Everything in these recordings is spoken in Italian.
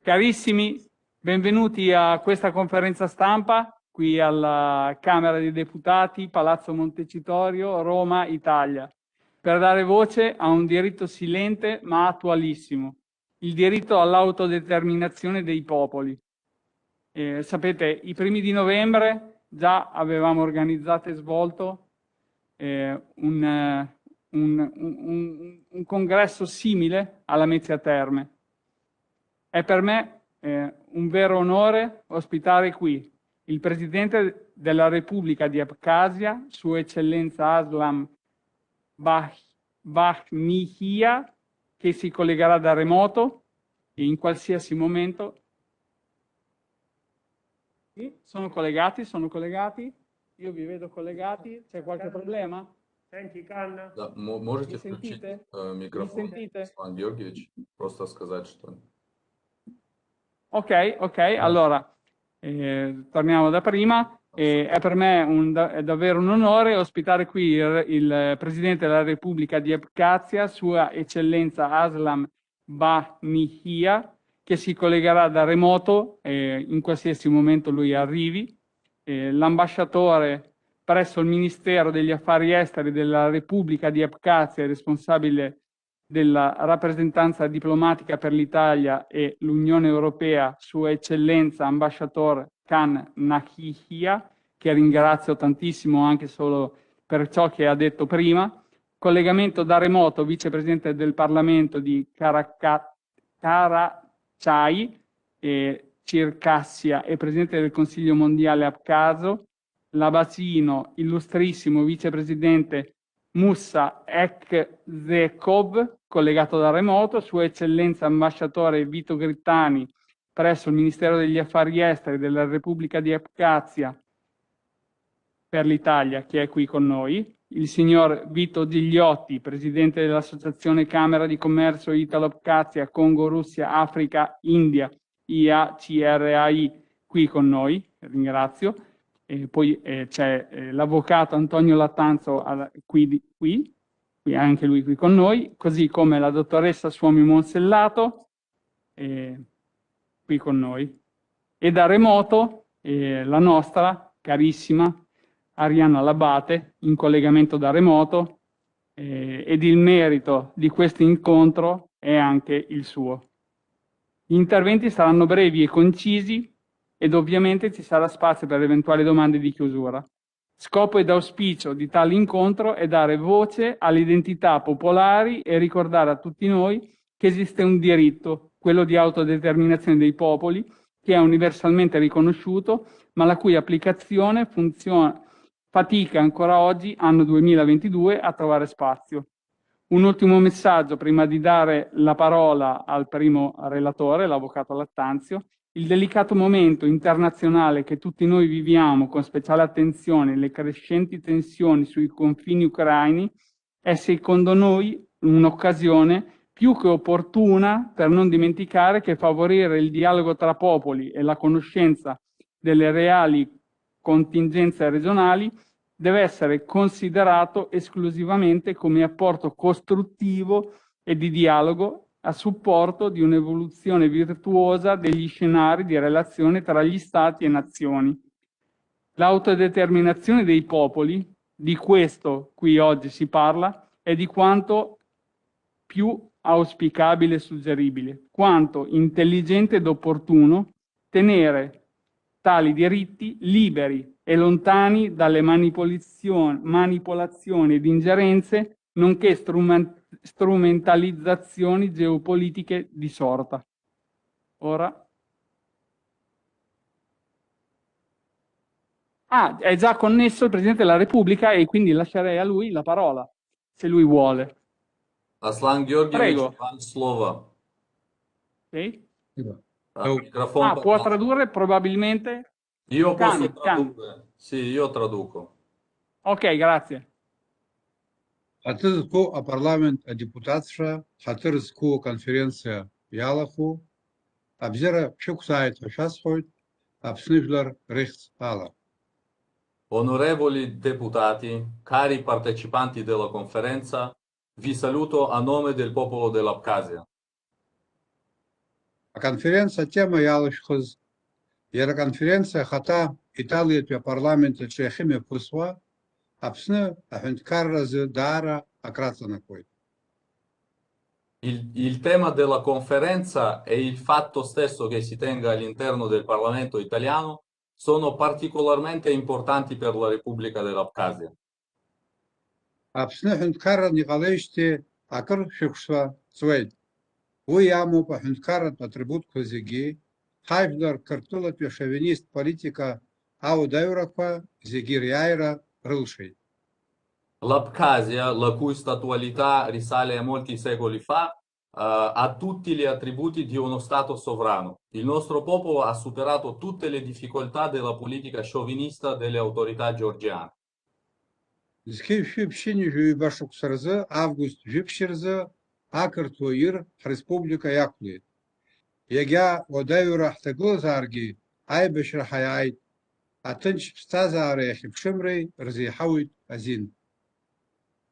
Carissimi, benvenuti a questa conferenza stampa qui alla Camera dei Deputati, Palazzo Montecitorio, Roma, Italia, per dare voce a un diritto silente ma attualissimo, il diritto all'autodeterminazione dei popoli. Sapete, i primi di novembre già avevamo organizzato e svolto un congresso simile alla Mezzia Terme. È per me un vero onore ospitare qui il Presidente della Repubblica di Abkhazia, Sua Eccellenza Aslam Bakhmihia, che si collegherà da remoto e in qualsiasi momento. Sì, sono collegati? Io vi vedo collegati. C'è qualche problema? Senti, Canna? Да, можете Mi включить sentite? микрофон, Mi sentite? Руслан Георгиевич, просто сказать, что... Ok, allora torniamo da prima. È per me è davvero un onore ospitare qui il Presidente della Repubblica di Abkhazia, Sua Eccellenza Aslam Bakhmihia, che si collegherà da remoto in qualsiasi momento lui arrivi. L'ambasciatore presso il Ministero degli Affari Esteri della Repubblica di Abkhazia, responsabile della rappresentanza diplomatica per l'Italia e l'Unione Europea, Sua Eccellenza Ambasciatore Khan Nakihia, che ringrazio tantissimo anche solo per ciò che ha detto prima. Collegamento da remoto, Vicepresidente del Parlamento di Karachay, Circassia e Presidente del Consiglio Mondiale Abkhazo. Labasino, illustrissimo Vicepresidente Musa Ekzekov, collegato da remoto, Sua Eccellenza Ambasciatore Vito Grittani presso il Ministero degli Affari Esteri della Repubblica di Abkhazia per l'Italia, che è qui con noi, il signor Vito Gigliotti, Presidente dell'Associazione Camera di Commercio Italo-Abkhazia, Congo, Russia, Africa, India, IACRAI, qui con noi, ringrazio. E poi c'è l'avvocato Antonio Lattanzo qui, anche lui qui con noi, così come la dottoressa Suomi Monsellato, qui con noi. E da remoto la nostra carissima Arianna Labate, in collegamento da remoto, ed il merito di questo incontro è anche il suo. Gli interventi saranno brevi e concisi, ed ovviamente ci sarà spazio per eventuali domande di chiusura. Scopo ed auspicio di tale incontro è dare voce alle identità popolari e ricordare a tutti noi che esiste un diritto, quello di autodeterminazione dei popoli, che è universalmente riconosciuto, ma la cui applicazione fatica ancora oggi, anno 2022, a trovare spazio. Un ultimo messaggio prima di dare la parola al primo relatore, l'avvocato Lattanzio. Il delicato momento internazionale che tutti noi viviamo, con speciale attenzione le crescenti tensioni sui confini ucraini, è secondo noi un'occasione più che opportuna per non dimenticare che favorire il dialogo tra popoli e la conoscenza delle reali contingenze regionali deve essere considerato esclusivamente come apporto costruttivo e di dialogo a supporto di un'evoluzione virtuosa degli scenari di relazione tra gli Stati e nazioni. L'autodeterminazione dei popoli, di questo qui oggi si parla, è di quanto più auspicabile e suggeribile, quanto intelligente ed opportuno tenere tali diritti liberi e lontani dalle manipolazioni ed ingerenze, nonché strumentalizzazioni geopolitiche di sorta. Ora. È già connesso il Presidente della Repubblica e quindi lascerei a lui la parola, se lui vuole. Аслан Георгиевич, Prego. вам слово. Sì? Microfono. Può tradurre probabilmente? Io posso tradurre. Sì, io traduco. Ok, grazie. Хатырску парламент депутатша, Хатырску конференция Ялаху, Абзера Пшуксайт Шасхойт, Абснижлер Рихтала. Onorevoli deputati, cari partecipanti della conferenza, vi saluto a nome del popolo dell'Abkhazia. А конференция тема ялышхыз. Яра конференция хата Италия пе парламента чехиме пусва, апсны ахунткарразы дара акратанакой. Il tema della conferenza e il fatto stesso che si tenga all'interno del Parlamento italiano sono particolarmente importanti per la Repubblica dell'Abkhazia. Апсны ахунткарра Николаевичте акыр шукшва цвейт. Уи амуп ахунткаррат атрибутқу зиги, хайфлар картула пе шовинист политика ау дайураква зиги риайра рылшей. L'Abkhazia, la cui statualità risale a molti secoli fa, ha tutti gli attributi di uno Stato sovrano. Il nostro popolo ha superato tutte le difficoltà della politica sciovinista delle autorità georgiane. Зхи пшини жуиба шуксарзы август жипширзы акырту ир республика яклит. Ягя одайура хтаглазарги айбешра хайайт. Атынч пстазаре яхипшимрей рзихауит азин.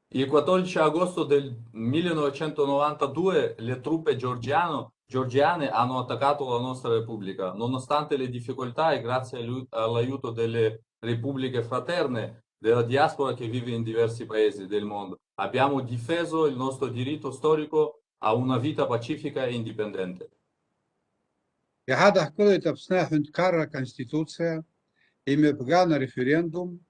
Il 14 agosto del 1992 le truppe georgiane hanno attaccato la nostra Repubblica. Nonostante le difficoltà e grazie all'aiuto delle repubbliche fraterne, della diaspora che vive in diversi paesi del mondo, abbiamo difeso il nostro diritto storico a una vita pacifica e indipendente. Яхада хкылит апсны ахунткарра конституция, име пгана референдум,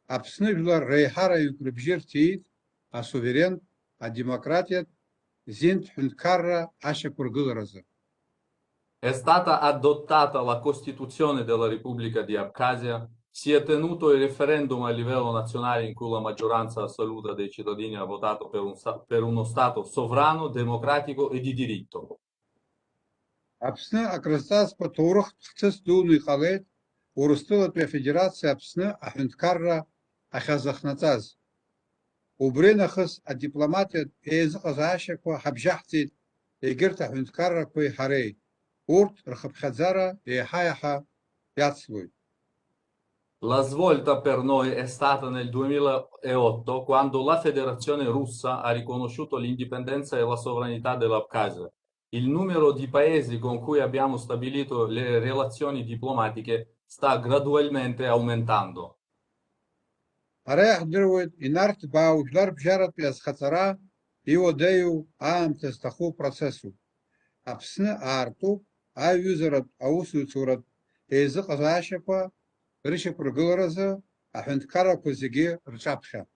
апсны жлар рейхара юкрыбжиртиит, а суверен, а демократият, зинт хунткарра аша кургылразы. È stata adottata la Costituzione della Repubblica di Abkhazia, si è tenuto il referendum a livello nazionale in cui la maggioranza assoluta dei cittadini ha votato per uno Stato sovrano, democratico e di diritto. Апсны акрыстас по турых хцыс дуны қалет, урыстылат пе федерация апсны ахунткарра ахазахнатаз. Убринахыс а дипломатият езыqазашаква хабжахтит, егерт ахунткарра кой харей. Урт рхабхазара хаяха яцлуй. La svolta per noi è stata nel 2008, quando la Federazione Russa ha riconosciuto l'indipendenza e la sovranità dell'Abkhazia. Il numero di paesi con cui abbiamo stabilito le relazioni diplomatiche sta gradualmente aumentando. Арех дырвует инарт баужлар бжарат пе асхацара, иодею аамтестаху процессу. Апсны арту, аюзарат аусуцурат, езыqазашаква ришепургылразы, ахунткарра кузиги рчапша.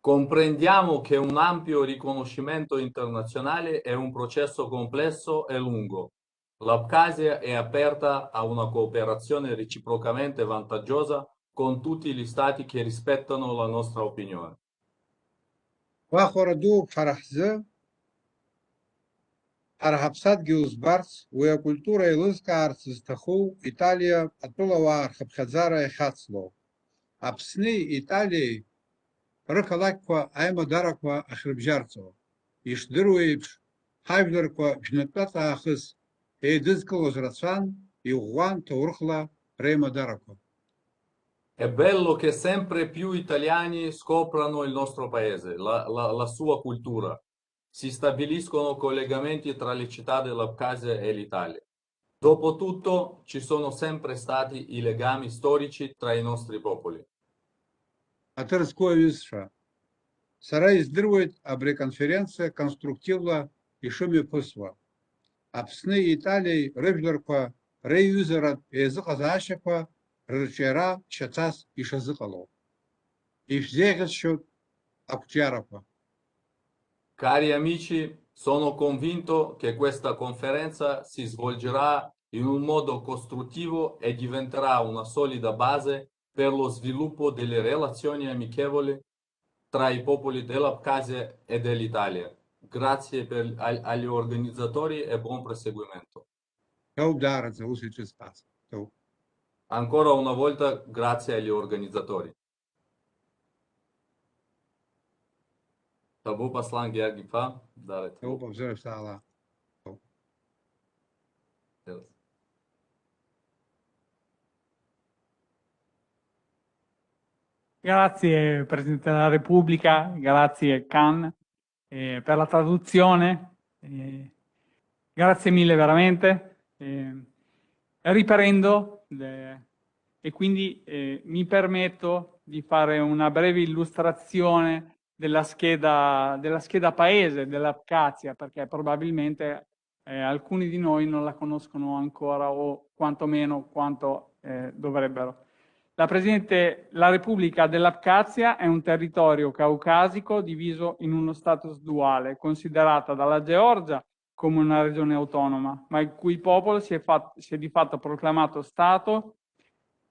Comprendiamo che un ampio riconoscimento internazionale è un processo complesso e lungo. L'Abkhazia è aperta a una cooperazione reciprocamente vantaggiosa con tutti gli stati che rispettano la nostra opinione. Вахораду фарахзы, архапсат гиузбарц, уя культура илызка арцистаху, Италия атулава архапхазара ехацло. Апсны Италии рыкалаква аймадараква ахрыбжарцо. Ишдыруепш, хайвларква жнатата ахыс, эйдызкалоз рацан, иугуан таурхла реймадараква. È bello che sempre più italiani scoprano il nostro paese, la sua cultura. Si stabiliscono collegamenti tra le città dell'Abkhazia e l'Italia. Dopotutto, ci sono sempre stati i legami storici tra i nostri popoli. Атырское висша. Сара издырует абре конференция конструктивла и шуме пысва. Апсны Италии рыбжларква рейюзерат езыqазашаква рырчера чатас ишазыqало. Ишзегас счет акутяраква. Cari amici, sono convinto che questa conferenza si svolgerà in un modo costruttivo e diventerà una solida base per lo sviluppo delle relazioni amichevoli tra i popoli dell'Abkhazia e dell'Italia. Grazie agli organizzatori e buon proseguimento. Удараться усичи спас. Ancora una volta grazie agli organizzatori. Tabu Paslan Gergifa, dare. Обзор стала. Grazie Presidente della Repubblica, grazie Khan per la traduzione. Grazie mille veramente. Riprendo e quindi mi permetto di fare una breve illustrazione della scheda paese dell'Abkhazia, perché probabilmente alcuni di noi non la conoscono ancora o quantomeno quanto dovrebbero. La Repubblica dell'Abkhazia è un territorio caucasico diviso in uno status duale, considerata dalla Georgia come una regione autonoma, ma il cui popolo si è di fatto proclamato Stato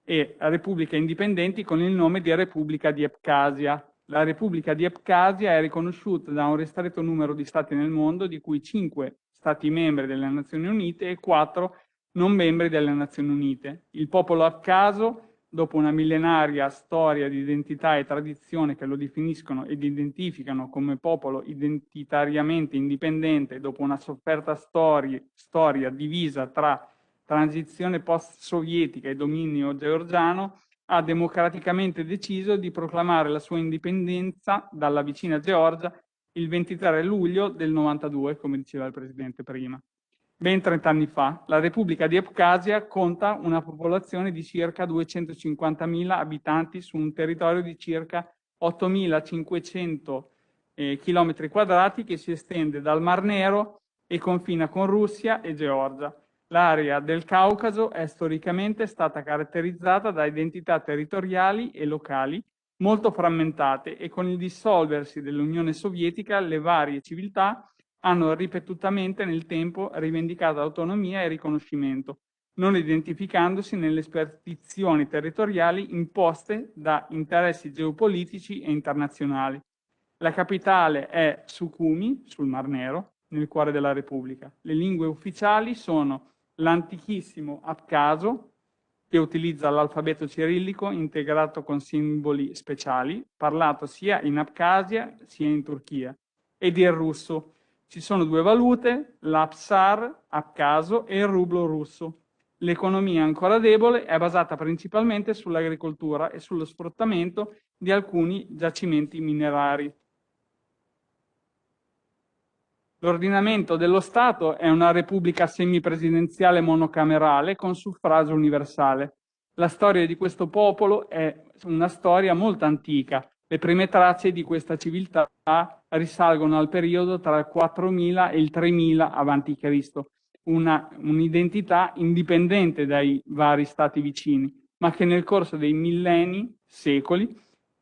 e Repubblica indipendenti con il nome di Repubblica di Abkhazia. La Repubblica di Abkhazia è riconosciuta da un ristretto numero di stati nel mondo, di cui 5 stati membri delle Nazioni Unite e 4 non membri delle Nazioni Unite. Il popolo abkhazo, dopo una millenaria storia di identità e tradizione che lo definiscono ed identificano come popolo identitariamente indipendente, dopo una sofferta storia divisa tra transizione post-sovietica e dominio georgiano, ha democraticamente deciso di proclamare la sua indipendenza dalla vicina Georgia il 23 luglio del 92, come diceva il Presidente prima. Ben 30 anni fa, la Repubblica di Abkhazia conta una popolazione di circa 250.000 abitanti su un territorio di circa 8.500 km quadrati che si estende dal Mar Nero e confina con Russia e Georgia. L'area del Caucaso è storicamente stata caratterizzata da identità territoriali e locali molto frammentate e con il dissolversi dell'Unione Sovietica le varie civiltà hanno ripetutamente nel tempo rivendicato autonomia e riconoscimento, non identificandosi nelle spartizioni territoriali imposte da interessi geopolitici e internazionali. La capitale è Sukhumi, sul Mar Nero, nel cuore della Repubblica. Le lingue ufficiali sono l'antichissimo abkhazo, che utilizza l'alfabeto cirillico integrato con simboli speciali, parlato sia in Abkhazia sia in Turchia, ed il russo. Ci sono 2 valute, l'Apsar abkhazo e il rublo russo. L'economia ancora debole è basata principalmente sull'agricoltura e sullo sfruttamento di alcuni giacimenti minerari. L'ordinamento dello Stato è una repubblica semipresidenziale monocamerale con suffragio universale. La storia di questo popolo è una storia molto antica. Le prime tracce di questa civiltà risalgono al periodo tra il 4000 e il 3000 a.C., un'identità indipendente dai vari stati vicini, ma che nel corso dei millenni, secoli,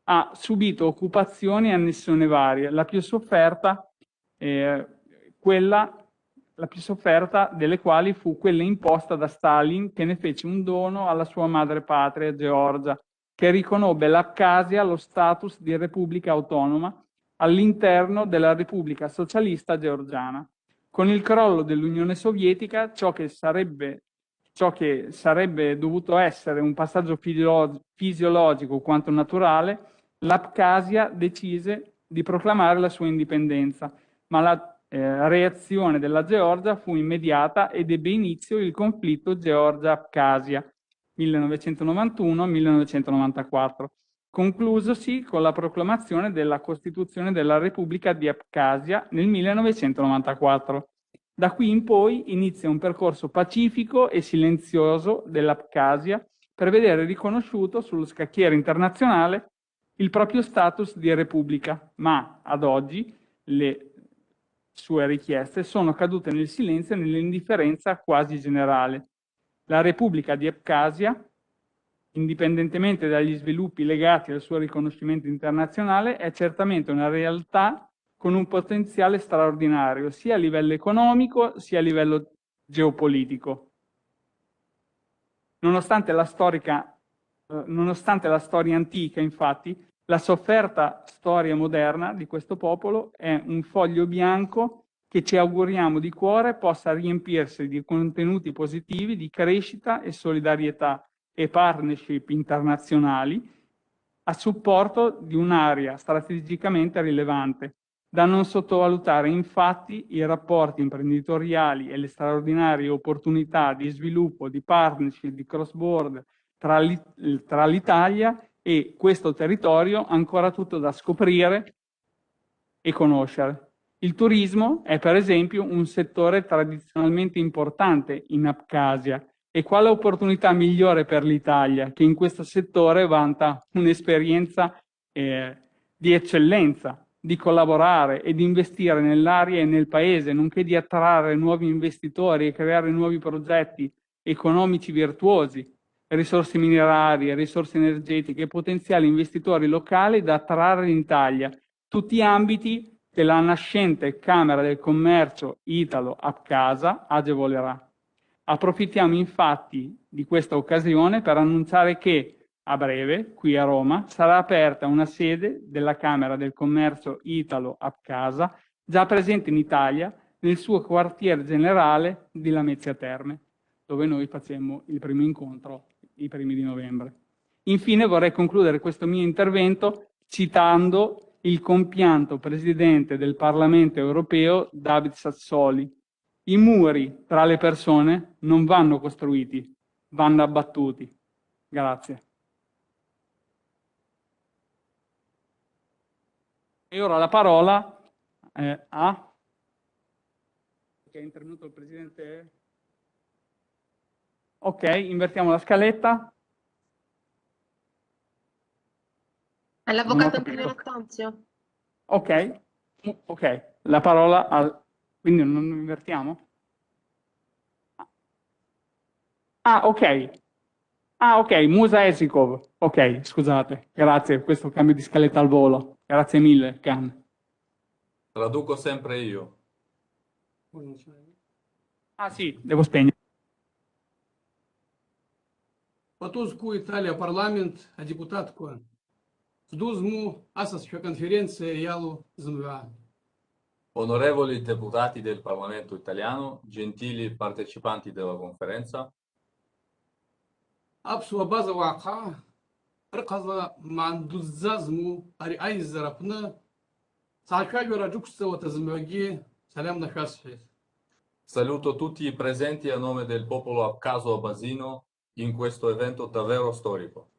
ha subito occupazioni e annessioni varie. La più sofferta delle quali fu quella imposta da Stalin, che ne fece un dono alla sua madrepatria Georgia, che riconobbe l'Abkhazia lo status di repubblica autonoma all'interno della Repubblica Socialista Georgiana. Con il crollo dell'Unione Sovietica, ciò che sarebbe dovuto essere un passaggio fisiologico quanto naturale, l'Abkhazia decise di proclamare la sua indipendenza, ma la reazione della Georgia fu immediata ed ebbe inizio il conflitto Georgia-Abkhazia 1991-1994, conclusosi con la proclamazione della Costituzione della Repubblica di Abkhazia nel 1994. Da qui in poi inizia un percorso pacifico e silenzioso dell'Abkhazia per vedere riconosciuto sullo scacchiere internazionale il proprio status di repubblica, ma ad oggi le sue richieste sono cadute nel silenzio e nell'indifferenza quasi generale. La Repubblica di Abkhazia, indipendentemente dagli sviluppi legati al suo riconoscimento internazionale, è certamente una realtà con un potenziale straordinario, sia a livello economico sia a livello geopolitico. Nonostante la storia antica, infatti, la sofferta storia moderna di questo popolo è un foglio bianco che ci auguriamo di cuore possa riempirsi di contenuti positivi di crescita e solidarietà e partnership internazionali a supporto di un'area strategicamente rilevante. Da non sottovalutare infatti i rapporti imprenditoriali e le straordinarie opportunità di sviluppo, di partnership, di cross-border tra l'Italia e questo territorio ancora tutto da scoprire e conoscere. Il turismo è per esempio un settore tradizionalmente importante in Abkhazia e quale opportunità migliore per l'Italia che in questo settore vanta un'esperienza di eccellenza, di collaborare e di investire nell'area e nel paese, nonché di attrarre nuovi investitori e creare nuovi progetti economici virtuosi, risorse minerarie, risorse energetiche e potenziali investitori locali da attrarre in Italia, tutti ambiti che la nascente Camera del Commercio Italo-Abkhasa agevolerà. Approfittiamo infatti di questa occasione per annunciare che a breve, qui a Roma, sarà aperta una sede della Camera del Commercio Italo-Abkhasa, già presente in Italia, nel suo quartier generale di Lamezia Terme, dove noi facemmo il primo incontro i primi di novembre. Infine vorrei concludere questo mio intervento citando il compianto Presidente del Parlamento europeo David Sassoli. I muri tra le persone non vanno costruiti, vanno abbattuti. Grazie. E ora la parola a... Che è intervenuto il Presidente... Ok, invertiamo la scaletta. All'avvocato Antonio Stanzio. Ok, la parola al... Quindi non invertiamo? Ok, Musa Esikov. Ok, scusate, grazie per questo cambio di scaletta al volo. Grazie mille, Can. Traduco sempre io. Ah sì, devo spegnere. Потузку Италия парламент, а депутатку Сдузму Асасча конференция Ялу Змва. Onorevoli deputati del Parlamento italiano, gentili partecipanti della conferenza, Апсуа база вақа рқаза мандуззазму ари айзарапны саакагора джуксавата змваги салям нашасфет. saluto tutti i presenti a nome del popolo abcaso-abasino in questo evento davvero storico.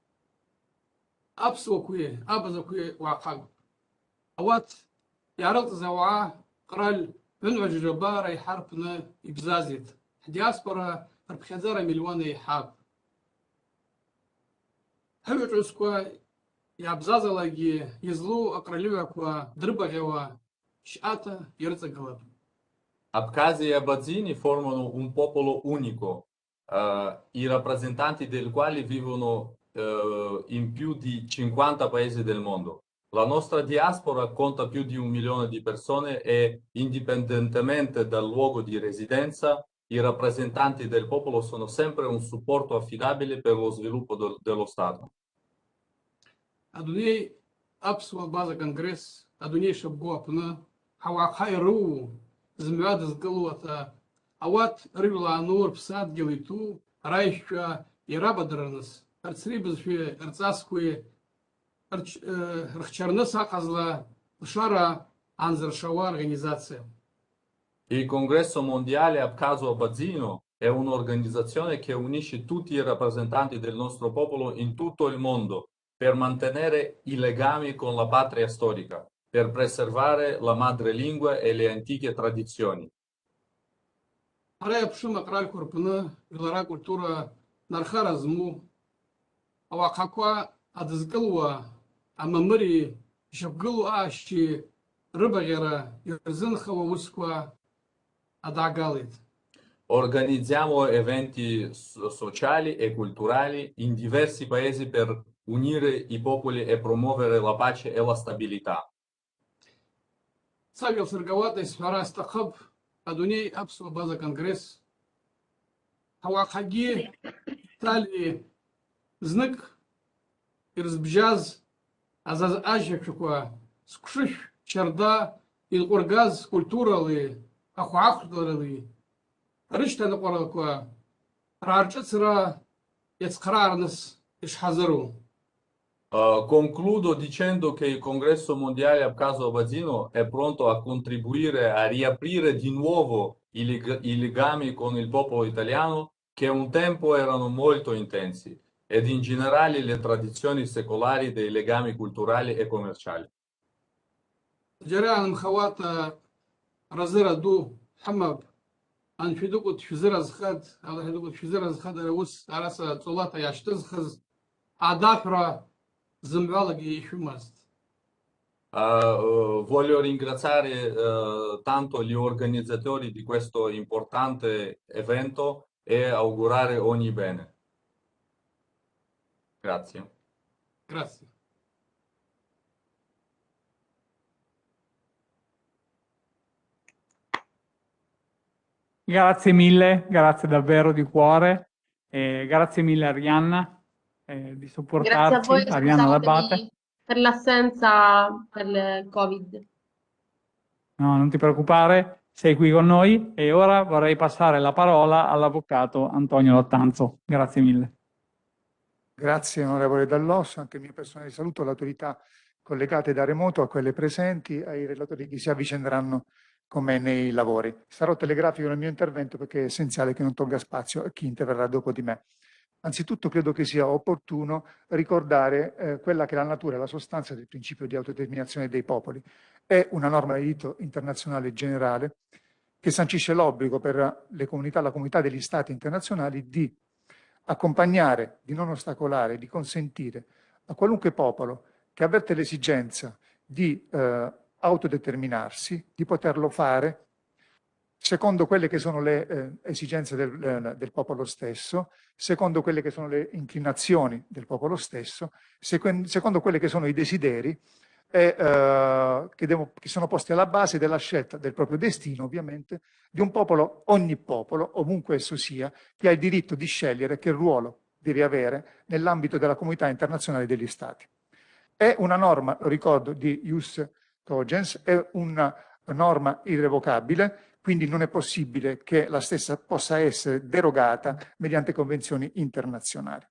Апсуа куи, абаза куи вақа. Ават яралт заваа قرال من وجربار يحاربنا يبزازت. دياسبورا ربخزارة مليون يحاب. هبت عسكوا يابزازا لاجي يزلو أقرلوا كوا دربغوا شاتا يرزقلب. Abkhasi e Abazini formano un popolo unico, i rappresentanti del quale vivono in più di 50 paesi del mondo. La nostra diaspora conta più di 1 milione di persone e, indipendentemente dal luogo di residenza, i rappresentanti del popolo sono sempre un supporto affidabile per lo sviluppo dello Stato. Адуней апсуа база конгресс, адуней шабгу апна, хавахай ру, змяд сгалуата, ават рывла анур псад гелиту, райща и рабадранас, арцрибзфи, арцаскуи, рхчарнас аказла, шара анзаршава организация. Il Congresso Mondiale Abcaso-Abazino è un'organizzazione che unisce tutti i rappresentanti del nostro popolo in tutto il mondo per mantenere i legami con la patria storica, per preservare la madrelingua e le antiche tradizioni. Арая пшима краль курпына, вилара культура нархаразму, авакаква адызгылва, амамыри, шабгылу ашчи, рыбагера, ирзынхава усква, адагалит. Organizziamo eventi sociali e culturali in diversi paesi per unire i popoli e promuovere la pace e la stabilità. Савил сыргавата исфара стахаб, адуней апсуа база конгресс. Хавакаги тали знак ирзбжаз азаз ажакшуква скушиш чарда илургаз культуралы ахуахдары рыштаны қоралква рарчацра яцқарарнас ишхазару. Concludo dicendo che il Congresso Mondiale Abcaso-Abazino è pronto a contribuire a riaprire di nuovo i legami con il popolo italiano che un tempo erano molto intensi ed in generale le tradizioni secolari dei legami culturali e commerciali. Джариан Мхавата رزرة دو حمب أن في دوكو تشزرة زخد على هدوكو تشزرة زخد روس على صلاة يشتزخز عدافرة زمبالغي شو مست. Voglio ringraziare tanto gli organizzatori di questo importante evento e augurare ogni bene. Grazie. Grazie. Grazie mille, grazie davvero di cuore. Grazie mille Arianna di Grazie a supportarci, voi, Arianna Labate. scusatevi per l'assenza per il Covid. No, non ti preoccupare, sei qui con noi e ora vorrei passare la parola all'avvocato Antonio Lattanzo. Grazie mille. Grazie onorevole Dall'Osso, anche il mio personale saluto, alle autorità collegate da remoto, a quelle presenti, ai relatori che si avvicenderanno con me nei lavori. Sarò telegrafico nel mio intervento perché è essenziale che non tolga spazio a chi interverrà dopo di me. Anzitutto credo che sia opportuno ricordare quella che è la natura e la sostanza del principio di autodeterminazione dei popoli. È una norma di diritto internazionale generale che sancisce l'obbligo per le comunità, la comunità degli stati internazionali di accompagnare, di non ostacolare, di consentire a qualunque popolo che avverte l'esigenza di autodeterminarsi, di poterlo fare secondo quelle che sono le esigenze del popolo stesso, secondo quelle che sono le inclinazioni del popolo stesso, secondo quelle che sono i desideri che sono posti alla base della scelta del proprio destino, ovviamente, di un popolo, ogni popolo, ovunque esso sia, che ha il diritto di scegliere che ruolo deve avere nell'ambito della comunità internazionale degli Stati. È una norma, lo ricordo, di ius cogens, è una norma irrevocabile, quindi non è possibile che la stessa possa essere derogata mediante convenzioni internazionali.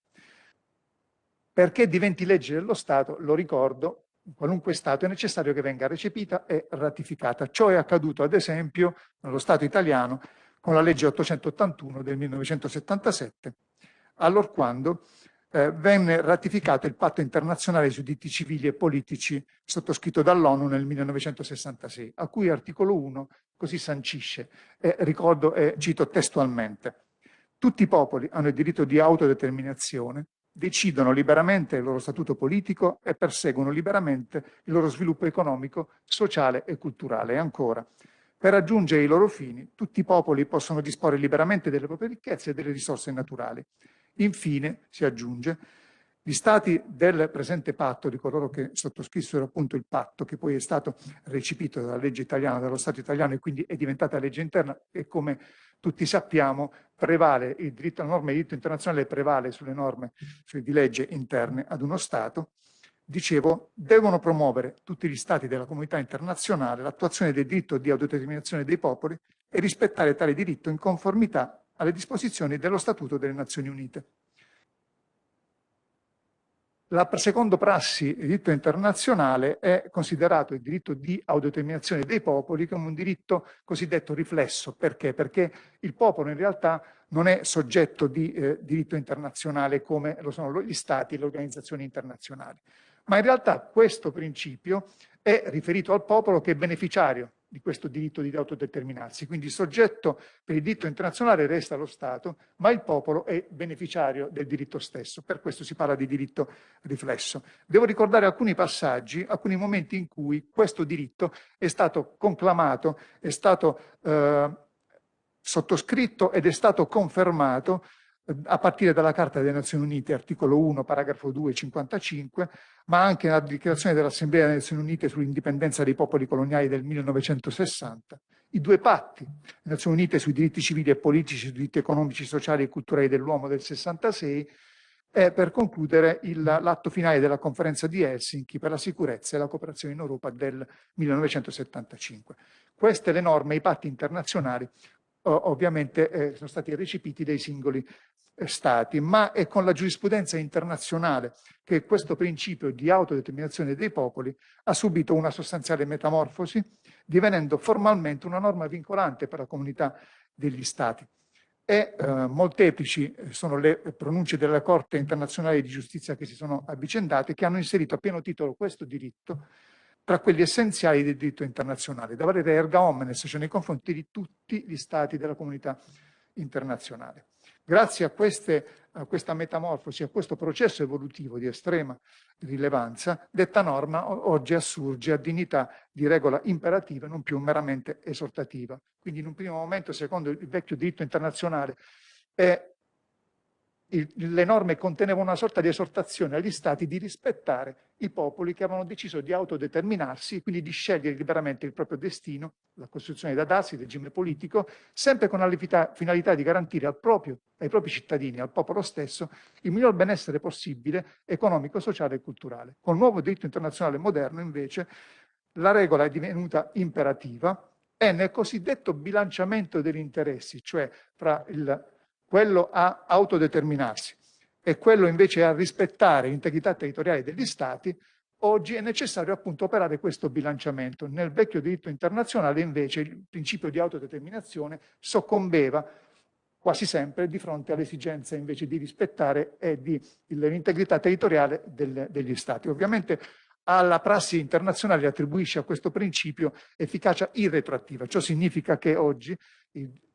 Perché diventi legge dello Stato, lo ricordo, in qualunque Stato è necessario che venga recepita e ratificata. Ciò è accaduto, ad esempio, nello Stato italiano con la legge 881 del 1977, allorquando venne ratificato il patto internazionale sui diritti civili e politici sottoscritto dall'ONU nel 1966, a cui articolo 1 così sancisce, ricordo e cito testualmente: tutti i popoli hanno il diritto di autodeterminazione, decidono liberamente il loro statuto politico e perseguono liberamente il loro sviluppo economico, sociale e culturale. E ancora, per raggiungere i loro fini, tutti i popoli possono disporre liberamente delle proprie ricchezze e delle risorse naturali. Infine, si aggiunge, gli stati del presente patto, di coloro che sottoscrissero appunto il patto, che poi è stato recepito dalla legge italiana, dallo Stato italiano, e quindi è diventata legge interna, e come tutti sappiamo prevale il diritto, la norma di diritto internazionale prevale sulle norme di legge interne ad uno Stato. Dicevo, devono promuovere tutti gli Stati della comunità internazionale l'attuazione del diritto di autodeterminazione dei popoli e rispettare tale diritto in conformità alle disposizioni dello Statuto delle Nazioni Unite. La seconda prassi di diritto internazionale è considerato il diritto di autodeterminazione dei popoli come un diritto cosiddetto riflesso. Perché? Perché il popolo in realtà non è soggetto di diritto internazionale come lo sono gli Stati e le organizzazioni internazionali, ma in realtà questo principio è riferito al popolo che è beneficiario di questo diritto di autodeterminarsi. Quindi il soggetto per il diritto internazionale resta lo Stato, ma il popolo è beneficiario del diritto stesso. Per questo si parla di diritto riflesso. Devo ricordare alcuni passaggi, alcuni momenti in cui questo diritto è stato conclamato, è stato sottoscritto ed è stato confermato a partire dalla Carta delle Nazioni Unite, articolo 1, paragrafo 2, 55, ma anche nella dichiarazione dell'Assemblea delle Nazioni Unite sull'indipendenza dei popoli coloniali del 1960, i due patti, le Nazioni Unite sui diritti civili e politici, sui diritti economici, sociali e culturali dell'uomo del 66, e per concludere l'atto finale della conferenza di Helsinki per la sicurezza e la cooperazione in Europa del 1975. Queste le norme, i patti internazionali, ovviamente sono stati recepiti dai singoli Stati, ma è con la giurisprudenza internazionale che questo principio di autodeterminazione dei popoli ha subito una sostanziale metamorfosi, divenendo formalmente una norma vincolante per la comunità degli Stati. E molteplici sono le pronunce della Corte internazionale di giustizia che si sono avvicendate, che hanno inserito a pieno titolo questo diritto tra quelli essenziali del diritto internazionale, da valere erga omnes, cioè nei confronti di tutti gli stati della comunità internazionale. Grazie a questa metamorfosi, a questo processo evolutivo di estrema rilevanza, detta norma oggi assurge a dignità di regola imperativa e non più meramente esortativa. Quindi in un primo momento, secondo il vecchio diritto internazionale, le norme contenevano una sorta di esortazione agli stati di rispettare i popoli che avevano deciso di autodeterminarsi e quindi di scegliere liberamente il proprio destino, la Costituzione da darsi, il regime politico, sempre con la finalità di garantire ai propri cittadini, al popolo stesso, il miglior benessere possibile, economico, sociale e culturale. Con il nuovo diritto internazionale moderno, invece, la regola è divenuta imperativa e nel cosiddetto bilanciamento degli interessi, cioè fra quello a autodeterminarsi e quello invece a rispettare l'integrità territoriale degli Stati, oggi è necessario appunto operare questo bilanciamento. Nel vecchio diritto internazionale invece il principio di autodeterminazione soccombeva quasi sempre di fronte all'esigenza invece di rispettare l'integrità territoriale degli Stati. Ovviamente alla prassi internazionale attribuisce a questo principio efficacia irretroattiva. Ciò significa che oggi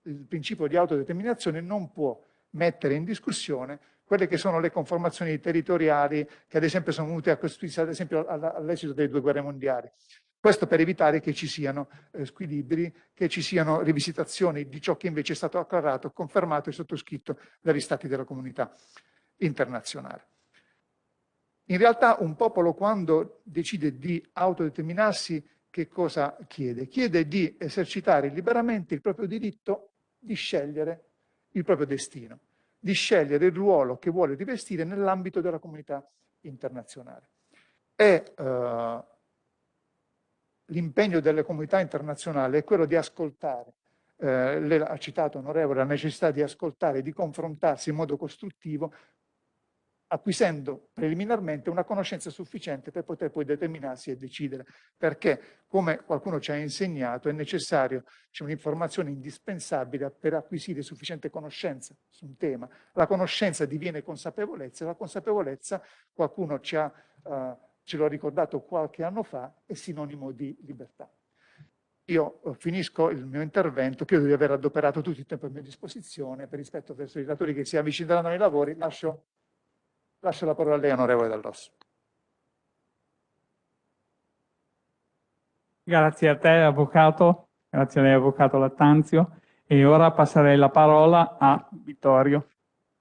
il principio di autodeterminazione non può mettere in discussione quelle che sono le conformazioni territoriali che ad esempio sono venute a costituirsi ad esempio all'esito delle 2 guerre mondiali. Questo per evitare che ci siano squilibri, che ci siano rivisitazioni di ciò che invece è stato acclarato, confermato e sottoscritto dagli Stati della comunità internazionale. In realtà un popolo quando decide di autodeterminarsi che cosa chiede? Chiede di esercitare liberamente il proprio diritto di scegliere il proprio destino, di scegliere il ruolo che vuole rivestire nell'ambito della comunità internazionale. L'impegno delle comunità internazionali è quello di ascoltare, lei ha citato, onorevole, la necessità di ascoltare, di confrontarsi in modo costruttivo, acquisendo preliminarmente una conoscenza sufficiente per poter poi determinarsi e decidere, perché, come qualcuno ci ha insegnato, è necessario, c'è un'informazione indispensabile per acquisire sufficiente conoscenza su un tema. La conoscenza diviene consapevolezza e la consapevolezza, qualcuno ce l'ha ricordato qualche anno fa, è sinonimo di libertà. Io finisco il mio intervento, credo di aver adoperato tutto il tempo a mia disposizione, per rispetto verso i relatori che si avvicineranno ai lavori, lascio la parola a lei, onorevole Dall'Osso. Grazie a te, avvocato. Grazie a lei, avvocato Lattanzio. E ora passerei la parola a Vittorio.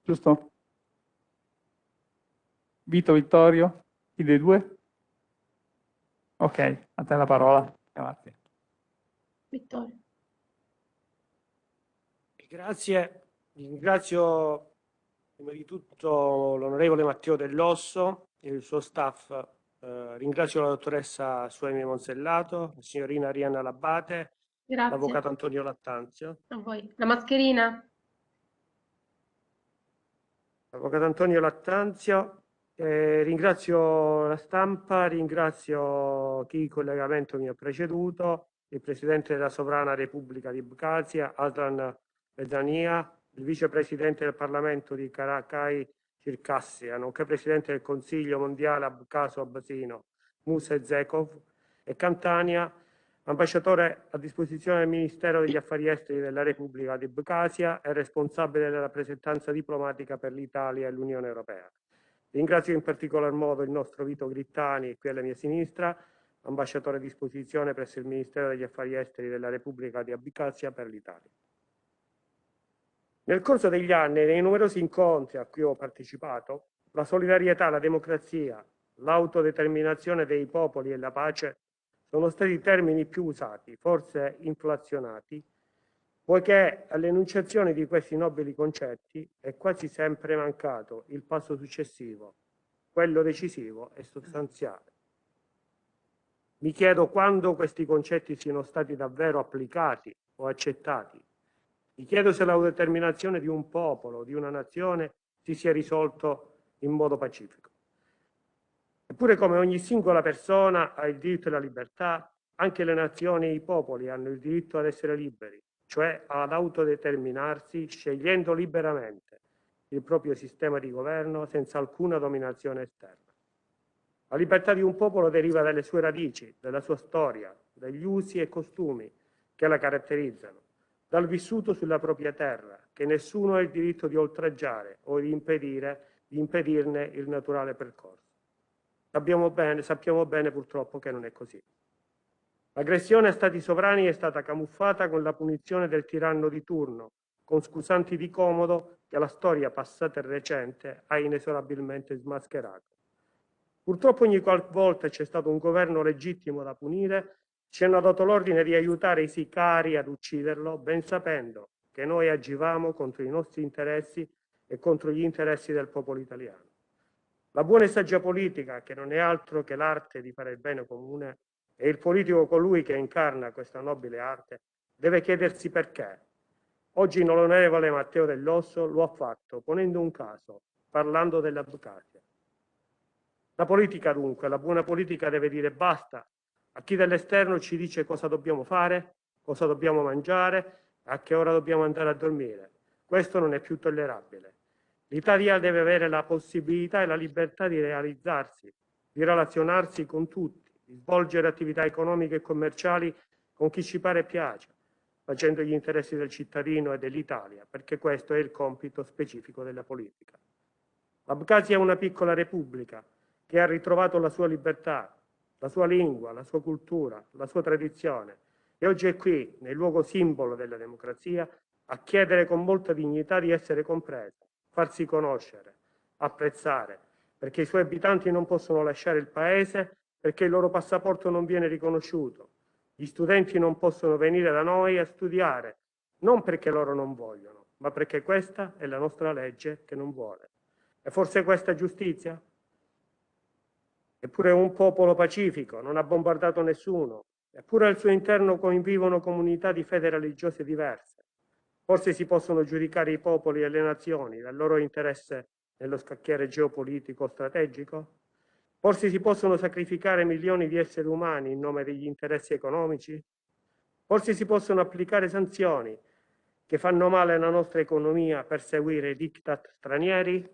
Giusto? Vittorio? Chi dei due? Ok, a te la parola. Grazie. Vittorio. Grazie. Ringrazio prima di tutto l'onorevole Matteo Dell'Osso e il suo staff. Ringrazio la dottoressa Suemi Monsellato, la signorina Arianna Labate, Grazie. l'avvocato Antonio Lattanzio. A voi. La mascherina. L'avvocato Antonio Lattanzio. Ringrazio la stampa, ringrazio chi in collegamento mi ha preceduto, il Presidente della Sovrana Repubblica di Abkhazia, Aslan Bezania, il Vicepresidente del Parlamento di Karakhay-Circassia, nonché Presidente del Consiglio Mondiale Abkhazo-Abasino, Muse Zekov, e Cantania, ambasciatore a disposizione del Ministero degli Affari Esteri della Repubblica di Abkhazia e responsabile della rappresentanza diplomatica per l'Italia e l'Unione Europea. Ringrazio in particolar modo il nostro Vito Grittani, qui alla mia sinistra, ambasciatore a disposizione presso il Ministero degli Affari Esteri della Repubblica di Abkhazia per l'Italia. Nel corso degli anni, nei numerosi incontri a cui ho partecipato, la solidarietà, la democrazia, l'autodeterminazione dei popoli e la pace sono stati i termini più usati, forse inflazionati, poiché all'enunciazione di questi nobili concetti è quasi sempre mancato il passo successivo, quello decisivo e sostanziale. Mi chiedo quando questi concetti siano stati davvero applicati o accettati. Mi chiedo se l'autodeterminazione di un popolo, di una nazione, si sia risolto in modo pacifico. Eppure, come ogni singola persona ha il diritto alla libertà, anche le nazioni e i popoli hanno il diritto ad essere liberi, cioè ad autodeterminarsi scegliendo liberamente il proprio sistema di governo senza alcuna dominazione esterna. La libertà di un popolo deriva dalle sue radici, dalla sua storia, dagli usi e costumi che la caratterizzano, dal vissuto sulla propria terra, che nessuno ha il diritto di oltraggiare o di impedirne il naturale percorso. Sappiamo bene purtroppo che non è così. L'aggressione a stati sovrani è stata camuffata con la punizione del tiranno di turno, con scusanti di comodo che la storia passata e recente ha inesorabilmente smascherato. Purtroppo ogni qualvolta c'è stato un governo legittimo da punire, ci hanno dato l'ordine di aiutare i sicari ad ucciderlo, ben sapendo che noi agivamo contro i nostri interessi e contro gli interessi del popolo italiano. La buona e saggia politica, che non è altro che l'arte di fare il bene comune, e il politico colui che incarna questa nobile arte, deve chiedersi perché. Oggi l'onorevole Matteo Dell'Osso lo ha fatto ponendo un caso, parlando dell'Abkhazia. La politica dunque, la buona politica deve dire basta a chi dall'esterno ci dice cosa dobbiamo fare, cosa dobbiamo mangiare, a che ora dobbiamo andare a dormire. Questo non è più tollerabile. L'Italia deve avere la possibilità e la libertà di realizzarsi, di relazionarsi con tutti, di svolgere attività economiche e commerciali con chi ci pare e piace, facendo gli interessi del cittadino e dell'Italia, perché questo è il compito specifico della politica. L'Abkhazia è una piccola repubblica che ha ritrovato la sua libertà, la sua lingua, la sua cultura, la sua tradizione e oggi è qui, nel luogo simbolo della democrazia, a chiedere con molta dignità di essere compresa, farsi conoscere, apprezzare, perché i suoi abitanti non possono lasciare il paese perché il loro passaporto non viene riconosciuto. Gli studenti non possono venire da noi a studiare, non perché loro non vogliono, ma perché questa è la nostra legge che non vuole. E forse questa è giustizia? Eppure è un popolo pacifico, non ha bombardato nessuno, eppure al suo interno convivono comunità di fede religiose diverse. Forse si possono giudicare i popoli e le nazioni dal loro interesse nello scacchiere geopolitico strategico? Forse si possono sacrificare milioni di esseri umani in nome degli interessi economici? Forse si possono applicare sanzioni che fanno male alla nostra economia per seguire i diktat stranieri?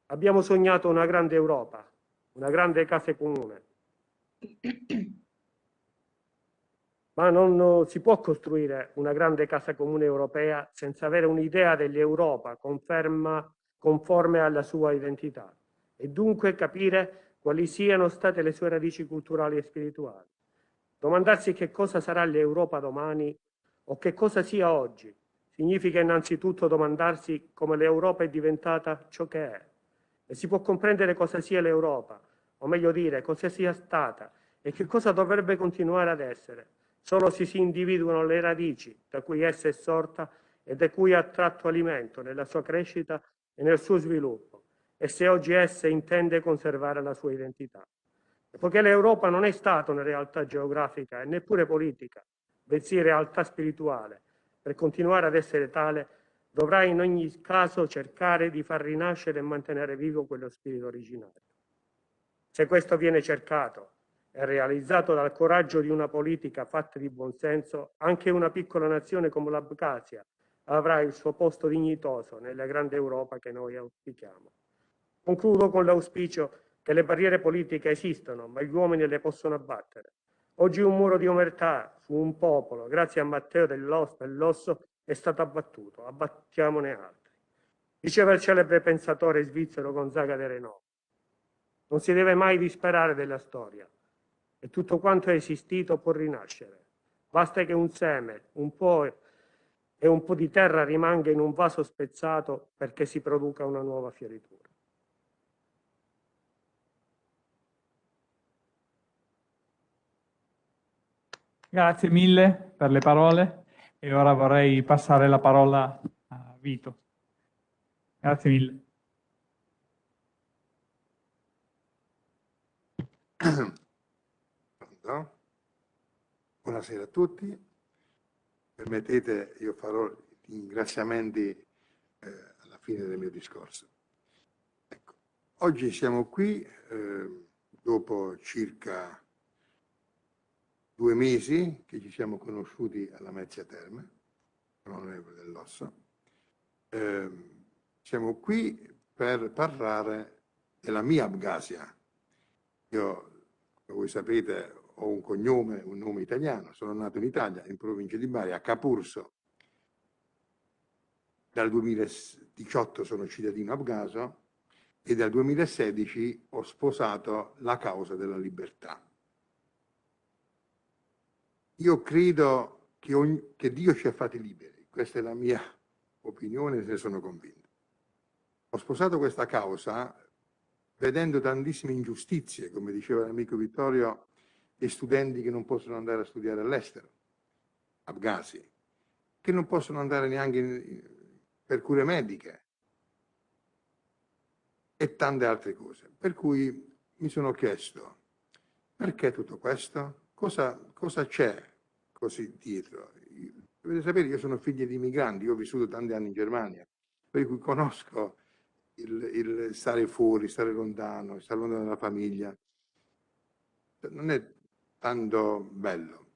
Abbiamo sognato una grande Europa, una grande casa comune. Ma non si può costruire una grande casa comune europea senza avere un'idea dell'Europa conforme alla sua identità e dunque capire quali siano state le sue radici culturali e spirituali. Domandarsi che cosa sarà l'Europa domani o che cosa sia oggi significa innanzitutto domandarsi come l'Europa è diventata ciò che è. E si può comprendere cosa sia l'Europa, o meglio dire, cosa sia stata e che cosa dovrebbe continuare ad essere, solo se si individuano le radici da cui essa è sorta e da cui ha tratto alimento nella sua crescita e nel suo sviluppo, e se oggi essa intende conservare la sua identità. E poiché l'Europa non è stata una realtà geografica e neppure politica, bensì realtà spirituale, per continuare ad essere tale, dovrà in ogni caso cercare di far rinascere e mantenere vivo quello spirito originario. Se questo viene cercato e realizzato dal coraggio di una politica fatta di buonsenso, anche una piccola nazione come l'Abkhazia avrà il suo posto dignitoso nella grande Europa che noi auspichiamo. Concludo con l'auspicio che le barriere politiche esistono, ma gli uomini le possono abbattere. Oggi un muro di omertà su un popolo, grazie a Matteo Dell'Osso, è stato abbattuto. Abbattiamone altri. Diceva il celebre pensatore svizzero Gonzaga de Renault. Non si deve mai disperare della storia e tutto quanto è esistito può rinascere. Basta che un seme, un po' e un po' di terra rimanga in un vaso spezzato perché si produca una nuova fioritura. Grazie mille per le parole e ora vorrei passare la parola a Vito. Grazie mille. Pronto? Buonasera a tutti. Permettete, io farò i ringraziamenti alla fine del mio discorso. Ecco, oggi siamo qui dopo circa 2 mesi che ci siamo conosciuti alla Mezzia Terme, con l'onorevole Dell'Osso. Siamo qui per parlare della mia Abkhazia, Io, come voi sapete, ho un cognome, un nome italiano, sono nato in Italia, in provincia di Bari, a Capurso. Dal 2018 sono cittadino afghano e dal 2016 ho sposato la causa della libertà. Io credo che Dio ci ha fatti liberi, questa è la mia opinione, ne sono convinto. Ho sposato questa causa vedendo tantissime ingiustizie, come diceva l'amico Vittorio, di studenti che non possono andare a studiare all'estero, afghani, che non possono andare neanche per cure mediche e tante altre cose. Per cui mi sono chiesto, perché tutto questo? Cosa c'è così dietro? Dovete sapere, io sono figlio di migranti, io ho vissuto tanti anni in Germania, per cui conosco il stare fuori, stare lontano dalla famiglia. Non è tanto bello.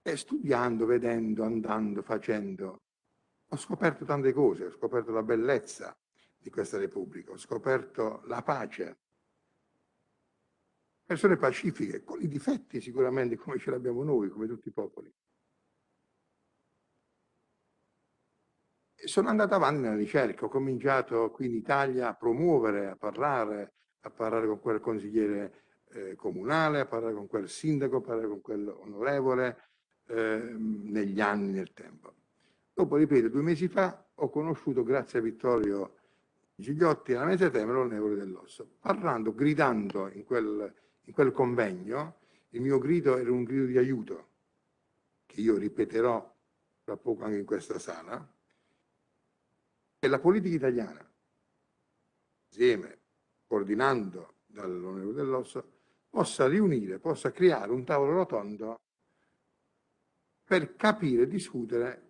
E studiando, vedendo, andando, facendo, ho scoperto tante cose, ho scoperto la bellezza di questa Repubblica, ho scoperto la pace. Persone pacifiche, con i difetti sicuramente come ce l'abbiamo noi, come tutti i popoli. E sono andato avanti nella ricerca, ho cominciato qui in Italia a promuovere, a parlare con quel consigliere comunale, a parlare con quel sindaco, a parlare con quell'onorevole negli anni, nel tempo. Dopo, ripeto, 2 mesi fa ho conosciuto, grazie a Vittorio Gigliotti, alla mezza termine l'onorevole Dell'Osso, parlando, gridando in quel convegno. Il mio grido era un grido di aiuto, che io ripeterò tra poco anche in questa sala, che la politica italiana, insieme, coordinando dall'onorevole Dell'Osso, possa riunire, possa creare un tavolo rotondo per capire e discutere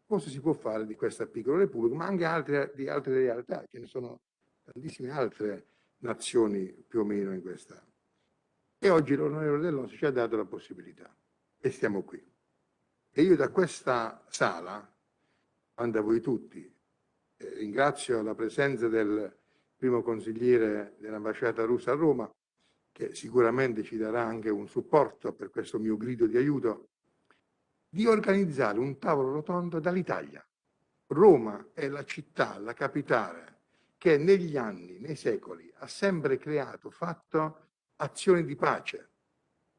cosa si può fare di questa piccola repubblica, ma anche di altre realtà. Ce ne sono tantissime altre nazioni più o meno in questa. E oggi l'onorevole Dell'Osso ci ha dato la possibilità e stiamo qui. E io da questa sala, davanti a voi tutti, ringrazio la presenza del primo consigliere dell'ambasciata russa a Roma, che sicuramente ci darà anche un supporto per questo mio grido di aiuto, di organizzare un tavolo rotondo dall'Italia. Roma è la città, la capitale, che negli anni, nei secoli, ha sempre fatto azioni di pace,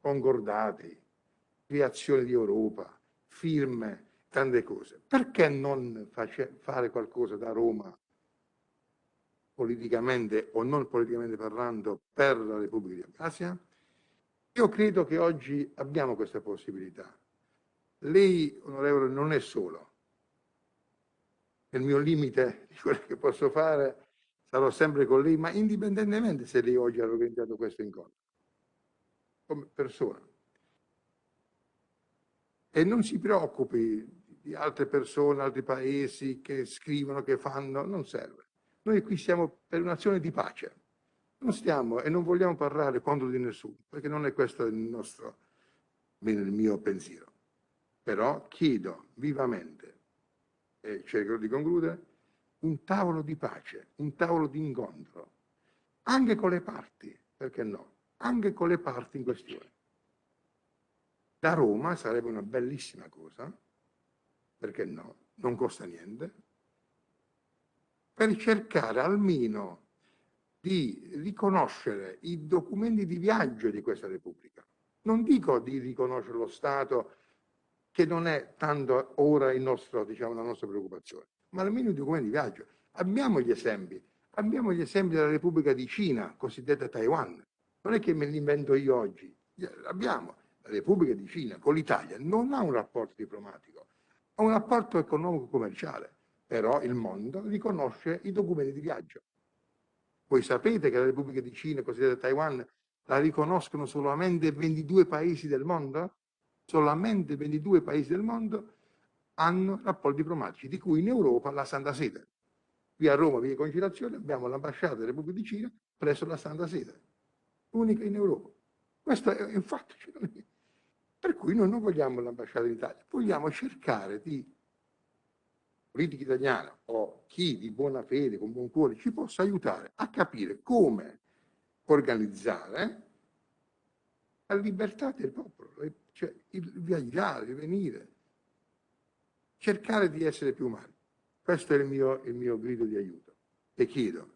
concordati, creazione di Europa, firme, tante cose. Perché non fare qualcosa da Roma, politicamente o non politicamente parlando, per la Repubblica di Abkhazia? Io credo che oggi abbiamo questa possibilità. Lei, onorevole, non è solo. Nel mio limite di quello che posso fare sarò sempre con lei, ma indipendentemente se lei oggi ha organizzato questo incontro, come persona. E non si preoccupi di altre persone, altri paesi che scrivono, che fanno, non serve. Noi qui siamo per un'azione di pace. Non stiamo e non vogliamo parlare contro di nessuno, perché non è questo il mio pensiero. Però chiedo vivamente, e cercherò di concludere, un tavolo di pace, un tavolo di incontro, anche con le parti, perché no? Anche con le parti in questione. Da Roma sarebbe una bellissima cosa, perché no? Non costa niente, per cercare almeno di riconoscere i documenti di viaggio di questa Repubblica. Non dico di riconoscere lo Stato, che non è tanto ora la nostra preoccupazione, ma almeno i documenti di viaggio. Abbiamo gli esempi della Repubblica di Cina, cosiddetta Taiwan. Non è che me li invento io oggi. Abbiamo la Repubblica di Cina con l'Italia, non ha un rapporto diplomatico, ha un rapporto economico-commerciale, però il mondo riconosce i documenti di viaggio. Voi sapete che la Repubblica di Cina, cosiddetta Taiwan, la riconoscono solamente 22 paesi del mondo? Solamente 22 paesi del mondo hanno rapporti diplomatici, di cui in Europa la Santa Sede. Qui a Roma, via Conciliazione, abbiamo l'ambasciata della Repubblica di Cina presso la Santa Sede, unica in Europa. Questo è un fatto. Per cui noi non vogliamo l'ambasciata in Italia, vogliamo cercare di politica italiana o chi di buona fede, con buon cuore, ci possa aiutare a capire come organizzare la libertà del popolo, cioè il viaggiare, il venire, cercare di essere più umani. Questo è il mio grido di aiuto. E chiedo,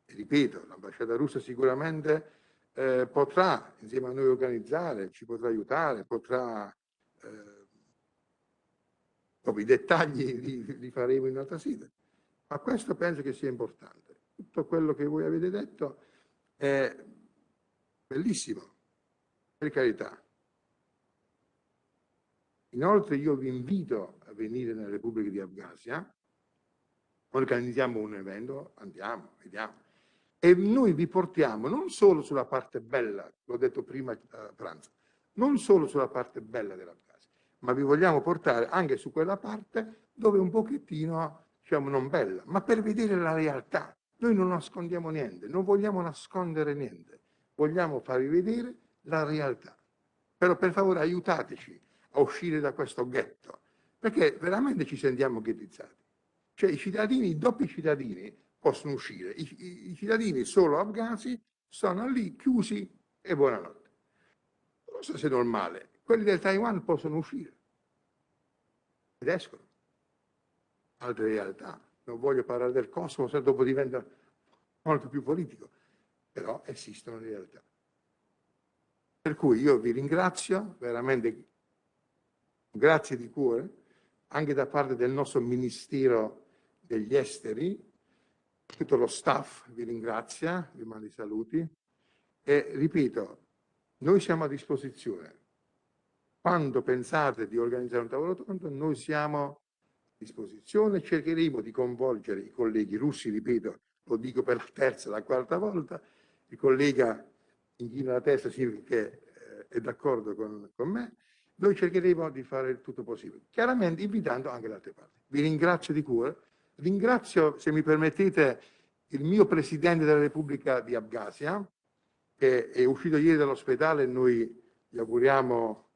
e ripeto, l'ambasciata russa sicuramente potrà insieme a noi organizzare, ci potrà aiutare, potrà, dopo i dettagli li faremo in un'altra sede, ma questo penso che sia importante. Tutto quello che voi avete detto è bellissimo, per carità. Inoltre io vi invito a venire nella Repubblica di Abkhazia, organizziamo un evento, andiamo, vediamo. E noi vi portiamo non solo sulla parte bella, l'ho detto prima a pranzo, non solo sulla parte bella dell'Abkhazia, ma vi vogliamo portare anche su quella parte dove un pochettino, diciamo, non bella, ma per vedere la realtà. Noi non nascondiamo niente, non vogliamo nascondere niente, vogliamo farvi vedere la realtà. Però per favore aiutateci a uscire da questo ghetto, perché veramente ci sentiamo ghettizzati. Cioè i cittadini, i doppi cittadini possono uscire, i cittadini solo afghani sono lì chiusi e buonanotte. Non so se è normale, quelli del Taiwan possono uscire ed escono. Altre realtà, non voglio parlare del Kosovo, se dopo diventa molto più politico, però esistono realtà. Per cui io vi ringrazio, veramente grazie di cuore, anche da parte del nostro Ministero degli Esteri, tutto lo staff vi ringrazia, vi mando i saluti e ripeto, noi siamo a disposizione. Quando pensate di organizzare un tavolo tondo, noi siamo a disposizione, cercheremo di coinvolgere i colleghi russi, ripeto, lo dico per la terza, la quarta volta, il collega inchina la testa significa che è d'accordo con me, noi cercheremo di fare il tutto possibile, chiaramente invitando anche le altre parti. Vi ringrazio di cuore, ringrazio, se mi permettete, il mio presidente della Repubblica di Abkhazia, che è uscito ieri dall'ospedale e noi gli auguriamo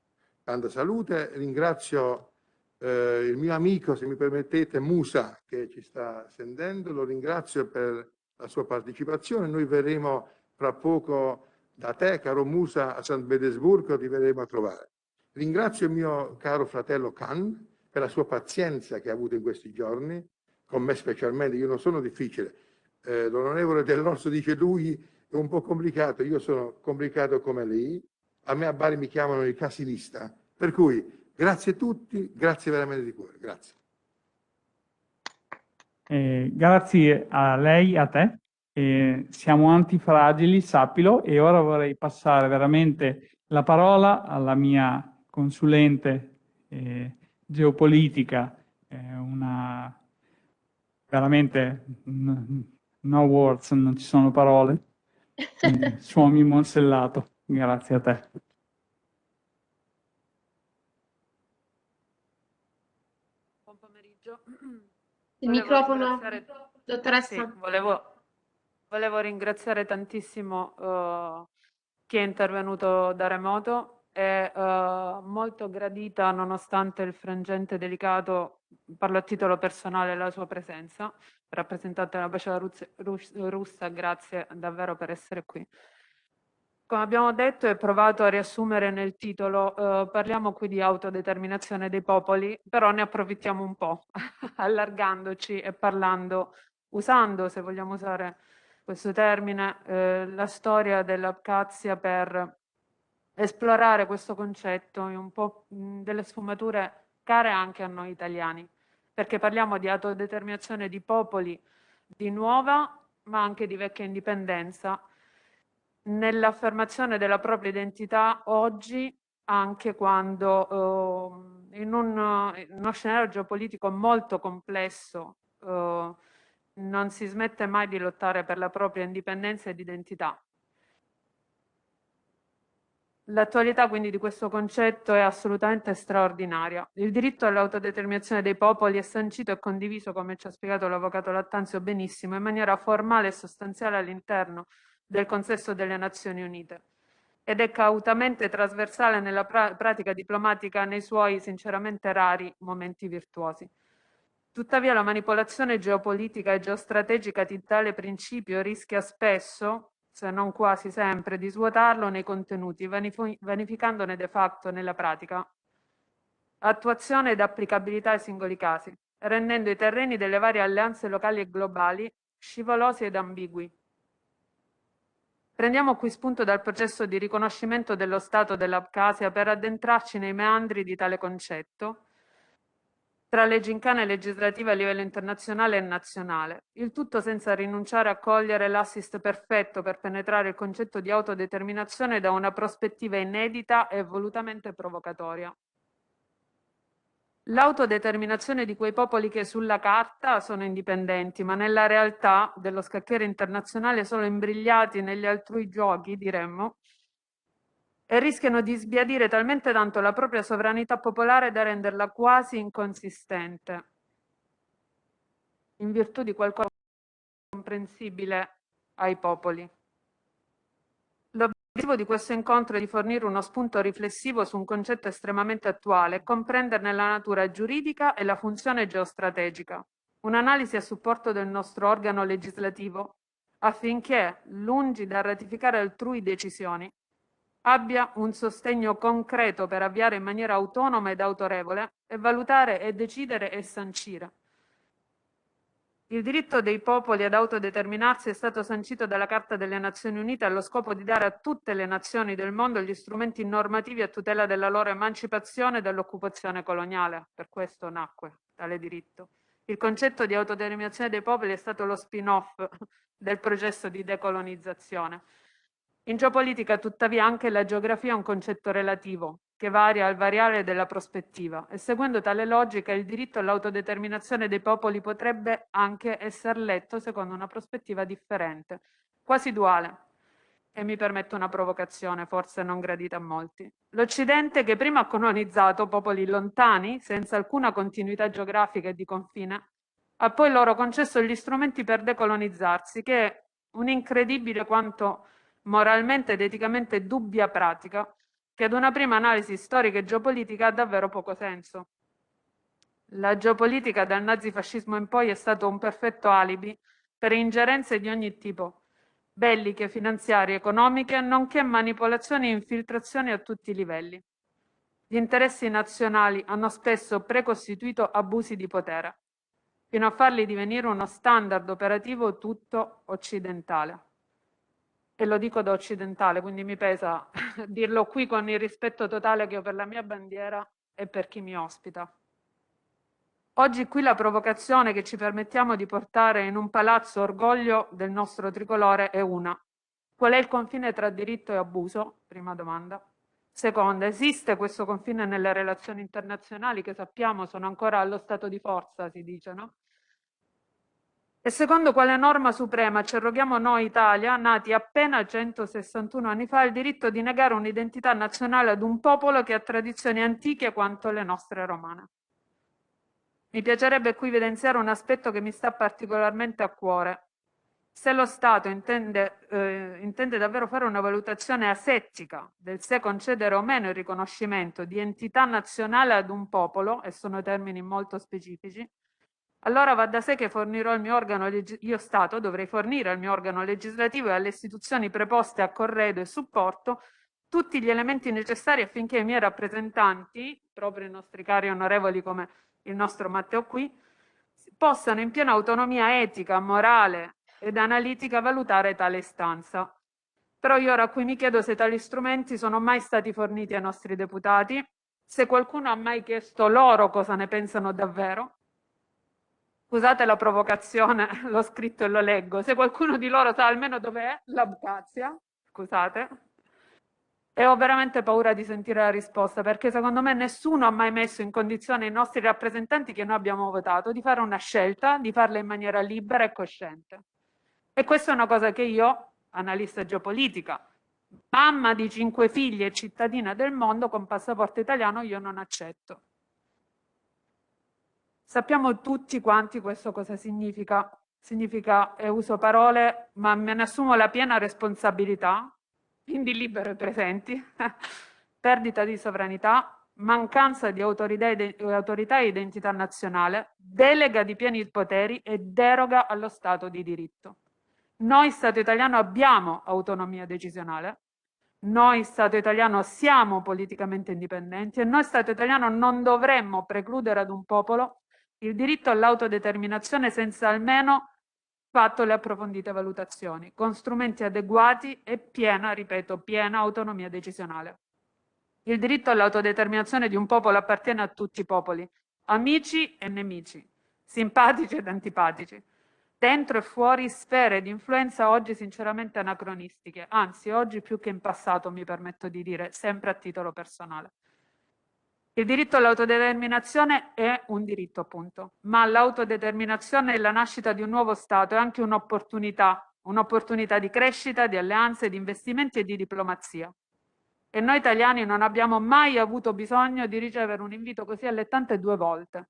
tanta salute. Ringrazio il mio amico, se mi permettete, Musa, che ci sta sentendo, lo ringrazio per la sua partecipazione. Noi verremo fra poco da te, caro Musa, a San Petersburgo, ti verremo a trovare. Ringrazio il mio caro fratello Khan per la sua pazienza che ha avuto in questi giorni, con me specialmente, io non sono difficile. L'onorevole Dell'Orso dice lui è un po' complicato, io sono complicato come lei, a me a Bari mi chiamano il casinista, per cui grazie a tutti, grazie veramente di cuore, grazie. Grazie a lei, a te. Siamo antifragili, sappilo, e ora vorrei passare veramente la parola alla mia consulente geopolitica, una veramente no words, non ci sono parole. Suomi Monsellato, grazie a te. Buon pomeriggio. Il Volevo microfono, ringraziare- dottoressa. Sì, volevo ringraziare tantissimo chi è intervenuto da remoto e molto gradita, nonostante il frangente delicato, parlo a titolo personale, la sua presenza, rappresentante dell'ambasciata russa, grazie davvero per essere qui. Come abbiamo detto e provato a riassumere nel titolo, parliamo qui di autodeterminazione dei popoli, però ne approfittiamo un po', allargandoci e parlando, usando, se vogliamo usare questo termine, la storia dell'Abkhazia per esplorare questo concetto in un po' delle sfumature care anche a noi italiani, perché parliamo di autodeterminazione di popoli di nuova, ma anche di vecchia indipendenza, nell'affermazione della propria identità oggi, anche quando in uno scenario geopolitico molto complesso non si smette mai di lottare per la propria indipendenza ed identità. L'attualità quindi di questo concetto è assolutamente straordinaria. Il diritto all'autodeterminazione dei popoli è sancito e condiviso, come ci ha spiegato l'avvocato Lattanzio benissimo, in maniera formale e sostanziale all'interno del consesso delle Nazioni Unite ed è cautamente trasversale nella pratica diplomatica nei suoi sinceramente rari momenti virtuosi. Tuttavia la manipolazione geopolitica e geostrategica di tale principio rischia spesso, se non quasi sempre, di svuotarlo nei contenuti, vanificandone de facto nella pratica attuazione ed applicabilità ai singoli casi, rendendo i terreni delle varie alleanze locali e globali scivolosi ed ambigui. Prendiamo qui spunto dal processo di riconoscimento dello Stato dell'Abkhazia per addentrarci nei meandri di tale concetto tra le gincane legislative a livello internazionale e nazionale, il tutto senza rinunciare a cogliere l'assist perfetto per penetrare il concetto di autodeterminazione da una prospettiva inedita e volutamente provocatoria. L'autodeterminazione di quei popoli che sulla carta sono indipendenti, ma nella realtà dello scacchiere internazionale sono imbrigliati negli altrui giochi, diremmo, e rischiano di sbiadire talmente tanto la propria sovranità popolare da renderla quasi inconsistente, in virtù di qualcosa di incomprensibile ai popoli. L'obiettivo di questo incontro è di fornire uno spunto riflessivo su un concetto estremamente attuale e comprenderne la natura giuridica e la funzione geostrategica. Un'analisi a supporto del nostro organo legislativo affinché, lungi da ratificare altrui decisioni, abbia un sostegno concreto per avviare in maniera autonoma ed autorevole e valutare e decidere e sancire. Il diritto dei popoli ad autodeterminarsi è stato sancito dalla Carta delle Nazioni Unite allo scopo di dare a tutte le nazioni del mondo gli strumenti normativi a tutela della loro emancipazione dall'occupazione coloniale. Per questo nacque tale diritto. Il concetto di autodeterminazione dei popoli è stato lo spin-off del processo di decolonizzazione. In geopolitica, tuttavia, anche la geografia è un concetto relativo, che varia al variare della prospettiva, e seguendo tale logica il diritto all'autodeterminazione dei popoli potrebbe anche essere letto secondo una prospettiva differente, quasi duale. E mi permetto una provocazione, forse non gradita a molti. L'Occidente, che prima ha colonizzato popoli lontani, senza alcuna continuità geografica e di confine, ha poi loro concesso gli strumenti per decolonizzarsi, che è un'incredibile quanto moralmente ed eticamente dubbia pratica, che ad una prima analisi storica e geopolitica ha davvero poco senso. La geopolitica dal nazifascismo in poi è stato un perfetto alibi per ingerenze di ogni tipo, belliche, finanziarie, economiche, nonché manipolazioni e infiltrazioni a tutti i livelli. Gli interessi nazionali hanno spesso precostituito abusi di potere, fino a farli divenire uno standard operativo tutto occidentale. E lo dico da occidentale, quindi mi pesa dirlo qui con il rispetto totale che ho per la mia bandiera e per chi mi ospita. Oggi qui la provocazione che ci permettiamo di portare in un palazzo orgoglio del nostro tricolore è una. Qual è il confine tra diritto e abuso? Prima domanda. Seconda, esiste questo confine nelle relazioni internazionali che sappiamo sono ancora allo stato di forza, si dice, no? E secondo quale norma suprema ci arroghiamo noi Italia, nati appena 161 anni fa, il diritto di negare un'identità nazionale ad un popolo che ha tradizioni antiche quanto le nostre romane? Mi piacerebbe qui evidenziare un aspetto che mi sta particolarmente a cuore. Se lo Stato intende davvero fare una valutazione asettica del se concedere o meno il riconoscimento di entità nazionale ad un popolo, e sono termini molto specifici, allora va da sé che fornirò il mio organo, io Stato dovrei fornire al mio organo legislativo e alle istituzioni preposte a corredo e supporto tutti gli elementi necessari affinché i miei rappresentanti, proprio i nostri cari onorevoli come il nostro Matteo qui, possano in piena autonomia etica, morale ed analitica valutare tale istanza. Però io ora qui mi chiedo se tali strumenti sono mai stati forniti ai nostri deputati, se qualcuno ha mai chiesto loro cosa ne pensano davvero. Scusate la provocazione, l'ho scritto e lo leggo. Se qualcuno di loro sa almeno dov'è l'Abkhazia, scusate. E ho veramente paura di sentire la risposta, perché secondo me nessuno ha mai messo in condizione i nostri rappresentanti che noi abbiamo votato di fare una scelta, di farla in maniera libera e cosciente. E questa è una cosa che io, analista geopolitica, mamma di 5 figli e cittadina del mondo con passaporto italiano, io non accetto. Sappiamo tutti quanti questo cosa significa. Significa, e uso parole, ma me ne assumo la piena responsabilità, quindi libero e presenti, perdita di sovranità, mancanza di autorità e identità nazionale, delega di pieni poteri e deroga allo Stato di diritto. Noi Stato italiano abbiamo autonomia decisionale, noi Stato italiano siamo politicamente indipendenti e noi Stato italiano non dovremmo precludere ad un popolo il diritto all'autodeterminazione senza almeno fatto le approfondite valutazioni, con strumenti adeguati e piena, ripeto, piena autonomia decisionale. Il diritto all'autodeterminazione di un popolo appartiene a tutti i popoli, amici e nemici, simpatici ed antipatici, dentro e fuori sfere di influenza oggi sinceramente anacronistiche, anzi oggi più che in passato mi permetto di dire, sempre a titolo personale. Il diritto all'autodeterminazione è un diritto appunto, ma l'autodeterminazione e la nascita di un nuovo Stato è anche un'opportunità di crescita, di alleanze, di investimenti e di diplomazia. E noi italiani non abbiamo mai avuto bisogno di ricevere un invito così allettante 2 volte.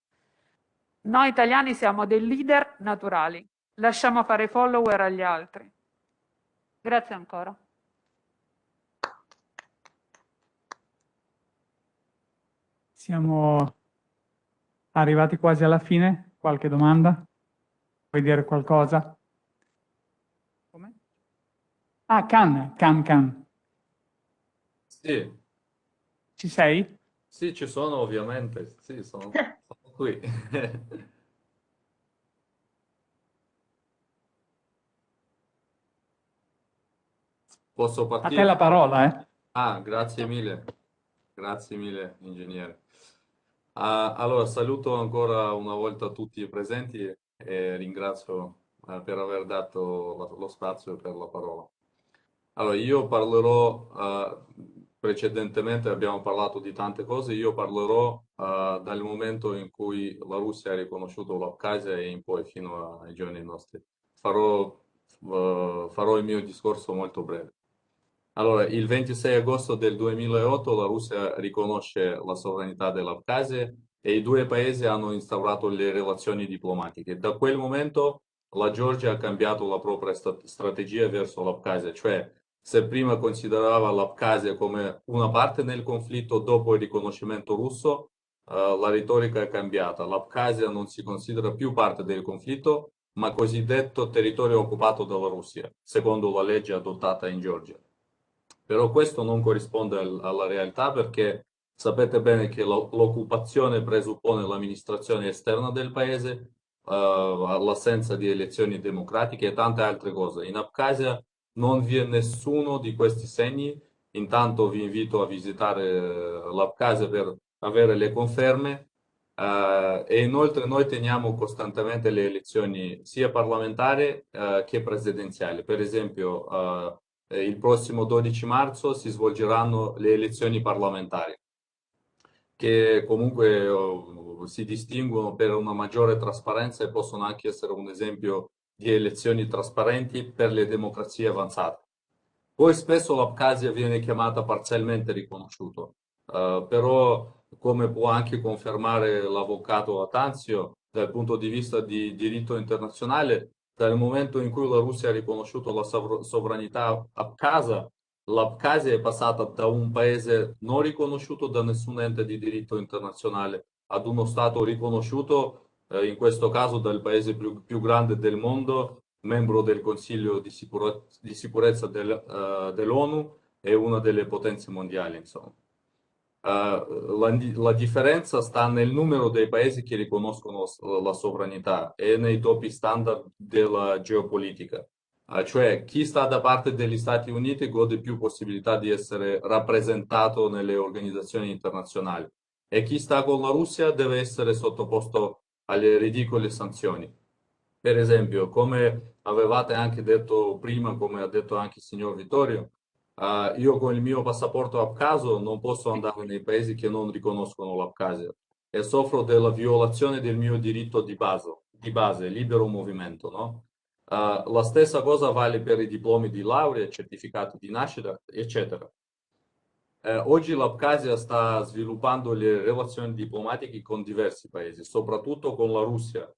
Noi italiani siamo dei leader naturali, lasciamo fare i follower agli altri. Grazie ancora. Siamo arrivati quasi alla fine. Qualche domanda? Vuoi dire qualcosa? Come? Ah, Can. Sì, Ci sei? sì, ci sono ovviamente, sì, sono qui. Posso A te partire? la parola, eh? Ah, grazie mille, ingegnere. Allora, saluto ancora una volta tutti i presenti e ringrazio per aver dato lo spazio per la parola. Allora, io parlerò, precedentemente abbiamo parlato di tante cose, io parlerò dal momento in cui la Russia ha riconosciuto l'Abkhazia e in poi fino ai giorni nostri. Farò il mio discorso molto breve. Allora, il 26 agosto del 2008 la Russia riconosce la sovranità dell'Abkhazia e i 2 paesi hanno instaurato le relazioni diplomatiche. Da quel momento la Georgia ha cambiato la propria strategia verso l'Abkhazia, cioè se prima considerava l'Abkhazia come una parte nel conflitto dopo il riconoscimento russo, la retorica è cambiata. L'Abkhazia non si considera più parte del conflitto, ma cosiddetto territorio occupato dalla Russia, secondo la legge adottata in Georgia. Però questo non corrisponde alla realtà perché sapete bene che l'occupazione presuppone l'amministrazione esterna del paese, l'assenza di elezioni democratiche e tante altre cose. In Abkhazia non vi è nessuno di questi segni, intanto vi invito a visitare l'Abkhazia per avere le conferme. E inoltre noi teniamo costantemente le elezioni sia parlamentari che presidenziali. Per esempio, il prossimo 12 marzo si svolgeranno le elezioni parlamentari, che comunque si distinguono per una maggiore trasparenza e possono anche essere un esempio di elezioni trasparenti per le democrazie avanzate. Poi spesso l'Abkhazia viene chiamata parzialmente riconosciuto, però come può anche confermare l'avvocato Atanzio, dal punto di vista di diritto internazionale, dal momento in cui la Russia ha riconosciuto la sovranità abkhasa, l'Abkhazia è passata da un paese non riconosciuto da nessun ente di diritto internazionale ad uno Stato riconosciuto, in questo caso dal paese più grande del mondo, membro del Consiglio di sicurezza dell'ONU e una delle potenze mondiali, insomma. La differenza sta nel numero dei paesi che riconoscono la sovranità e nei doppi standard della geopolitica. Cioè chi sta da parte degli Stati Uniti gode più possibilità di essere rappresentato nelle organizzazioni internazionali e chi sta con la Russia deve essere sottoposto alle ridicole sanzioni. Per esempio, come avevate anche detto prima, come ha detto anche il signor Vittorio, io con il mio passaporto abkhazo non posso andare nei paesi che non riconoscono l'Abkhazia e soffro della violazione del mio diritto di base, libero movimento, no? La stessa cosa vale per i diplomi di laurea, certificati di nascita, eccetera. Oggi l'Abkhazia sta sviluppando le relazioni diplomatiche con diversi paesi, soprattutto con la Russia.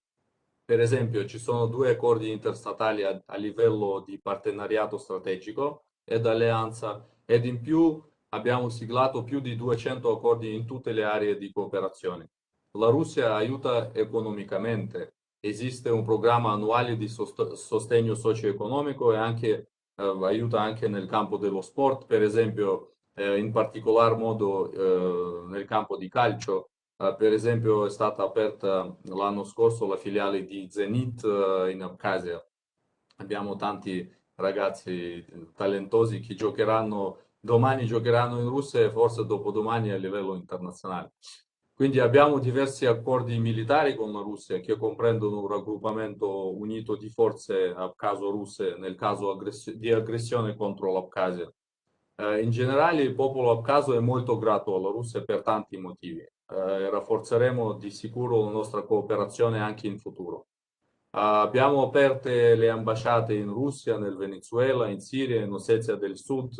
Per esempio, ci sono 2 accordi interstatali a livello di partenariato strategico ed alleanza ed in più abbiamo siglato più di 200 accordi in tutte le aree di cooperazione. La Russia aiuta economicamente, esiste un programma annuale di sostegno socio-economico e anche aiuta anche nel campo dello sport, per esempio in particolar modo nel campo di calcio. Per esempio è stata aperta l'anno scorso la filiale di Zenit in Abkhazia. Abbiamo tanti ragazzi talentosi che domani giocheranno in Russia e forse dopodomani a livello internazionale. Quindi abbiamo diversi accordi militari con la Russia che comprendono un raggruppamento unito di forze abkhazo-russe nel caso di aggressione contro l'Abkhazia. In generale il popolo abkhazo è molto grato alla Russia per tanti motivi. Rafforzeremo di sicuro la nostra cooperazione anche in futuro. Abbiamo aperte le ambasciate in Russia, nel Venezuela, in Siria, in Ossetia del Sud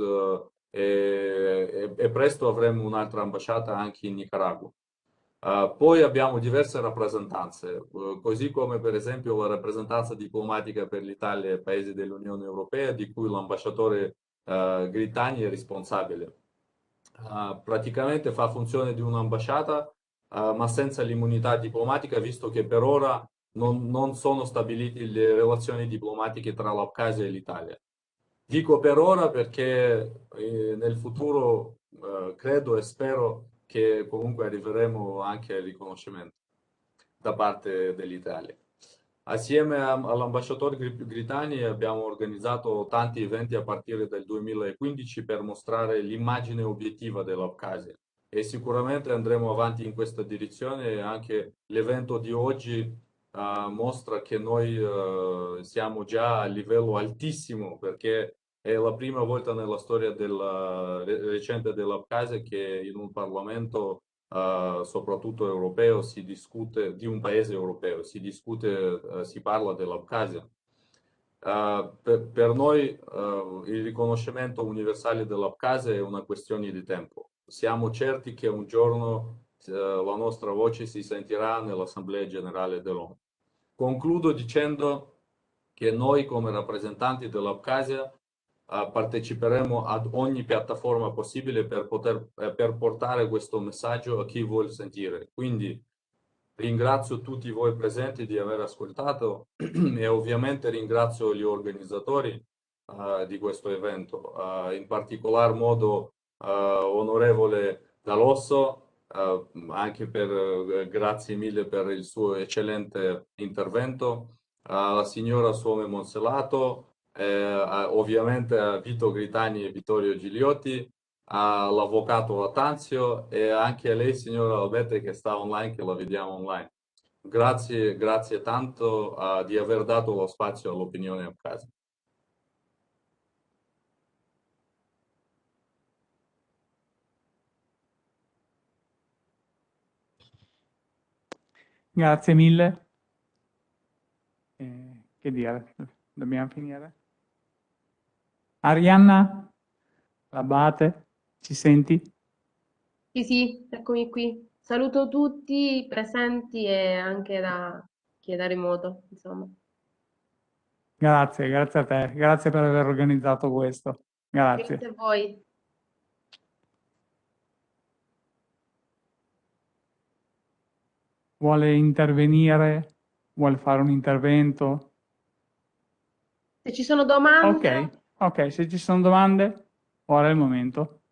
e presto avremo un'altra ambasciata anche in Nicaragua. Poi abbiamo diverse rappresentanze, così come per esempio la rappresentanza diplomatica per l'Italia e i paesi dell'Unione Europea, di cui l'ambasciatore Gritani è responsabile. Praticamente fa funzione di un'ambasciata, ma senza l'immunità diplomatica, visto che per ora non sono stabilite le relazioni diplomatiche tra l'Abkhazia e l'Italia. Dico per ora perché nel futuro credo e spero che comunque arriveremo anche al riconoscimento da parte dell'Italia. Assieme all'ambasciatore Gritani abbiamo organizzato tanti eventi a partire dal 2015 per mostrare l'immagine obiettiva dell'Abkhazia e sicuramente andremo avanti in questa direzione e anche l'evento di oggi mostra che noi siamo già a livello altissimo perché è la prima volta nella storia recente dell'Abkhazia che in un Parlamento soprattutto europeo, si discute di un paese europeo, si discute, si parla dell'Abkhazia. Per noi il riconoscimento universale dell'Abkhazia è una questione di tempo. Siamo certi che un giorno la nostra voce si sentirà nell'Assemblea Generale dell'ONU. Concludo dicendo che noi come rappresentanti dell'Abkhazia parteciperemo ad ogni piattaforma possibile per portare questo messaggio a chi vuole sentire. Quindi ringrazio tutti voi presenti di aver ascoltato e ovviamente ringrazio gli organizzatori di questo evento, in particolar modo onorevole Dalosso, anche grazie mille per il suo eccellente intervento, la signora Suome Monselato, ovviamente a Vito Gritani e Vittorio Gigliotti, all'avvocato Latanzio e anche a lei signora Albette che sta online, che la vediamo online. Grazie tanto di aver dato lo spazio all'opinione abkhazia. Grazie mille. Che dire, dobbiamo finire. Arianna, l'Abate, ci senti? Sì, eccomi qui. Saluto tutti i presenti e anche da chi è da remoto, insomma. Grazie a te, grazie per aver organizzato questo. Grazie. Grazie a voi. Vuole intervenire? Vuole fare un intervento? Se ci sono domande, Ok, se ci sono domande, ora è il momento.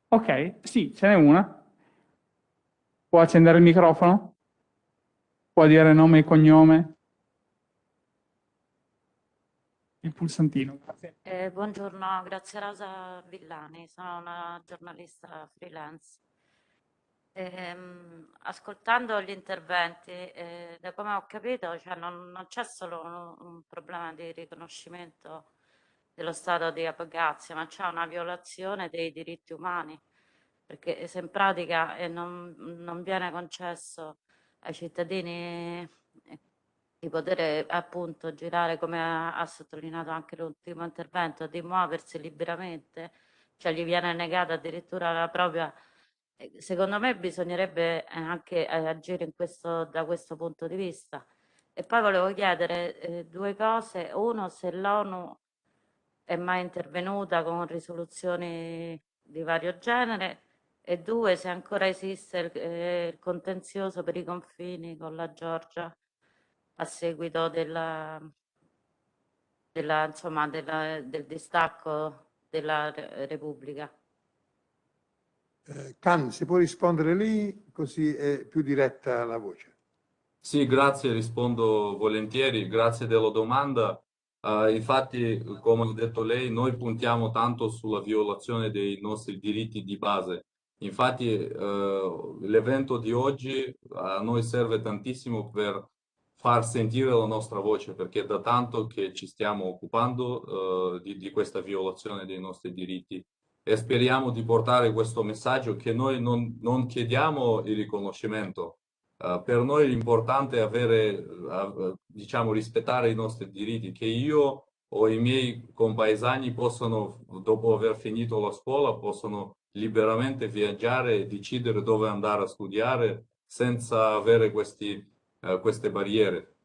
Ok, sì, ce n'è una. Può accendere il microfono? Può dire nome e cognome? Il pulsantino, grazie. Buongiorno, grazie Rosa Villani, sono una giornalista freelance. Ascoltando gli interventi, da come ho capito, cioè non c'è solo un problema di riconoscimento dello Stato di Abkhazia, ma c'è una violazione dei diritti umani, perché se in pratica non viene concesso ai cittadini di poter appunto girare, come ha sottolineato anche l'ultimo intervento, di muoversi liberamente, cioè gli viene negata addirittura la propria. Secondo me bisognerebbe anche agire da questo punto di vista. E poi volevo chiedere due cose. Uno, se l'ONU è mai intervenuta con risoluzioni di vario genere, e due, se ancora esiste il contenzioso per i confini con la Georgia. a seguito insomma, del distacco della Repubblica. Khan, se può rispondere lì, così è più diretta la voce. Sì, grazie, rispondo volentieri, grazie della domanda. Infatti, come ha detto lei, noi puntiamo tanto sulla violazione dei nostri diritti di base. Infatti, l'evento di oggi a noi serve tantissimo per far sentire la nostra voce, perché è da tanto che ci stiamo occupando di questa violazione dei nostri diritti e speriamo di portare questo messaggio che noi non chiediamo il riconoscimento. Per noi l'importante è avere, diciamo, rispettare i nostri diritti, che io o i miei compaesani possano, dopo aver finito la scuola, possono liberamente viaggiare e decidere dove andare a studiare senza avere queste barriere.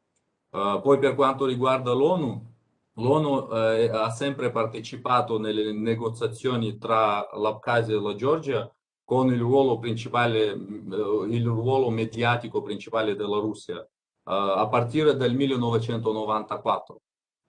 Poi per quanto riguarda l'ONU, l'ONU ha sempre partecipato nelle negoziazioni tra l'Abkhazia e la Georgia con il ruolo principale, il ruolo mediatico principale della Russia, a partire dal 1994.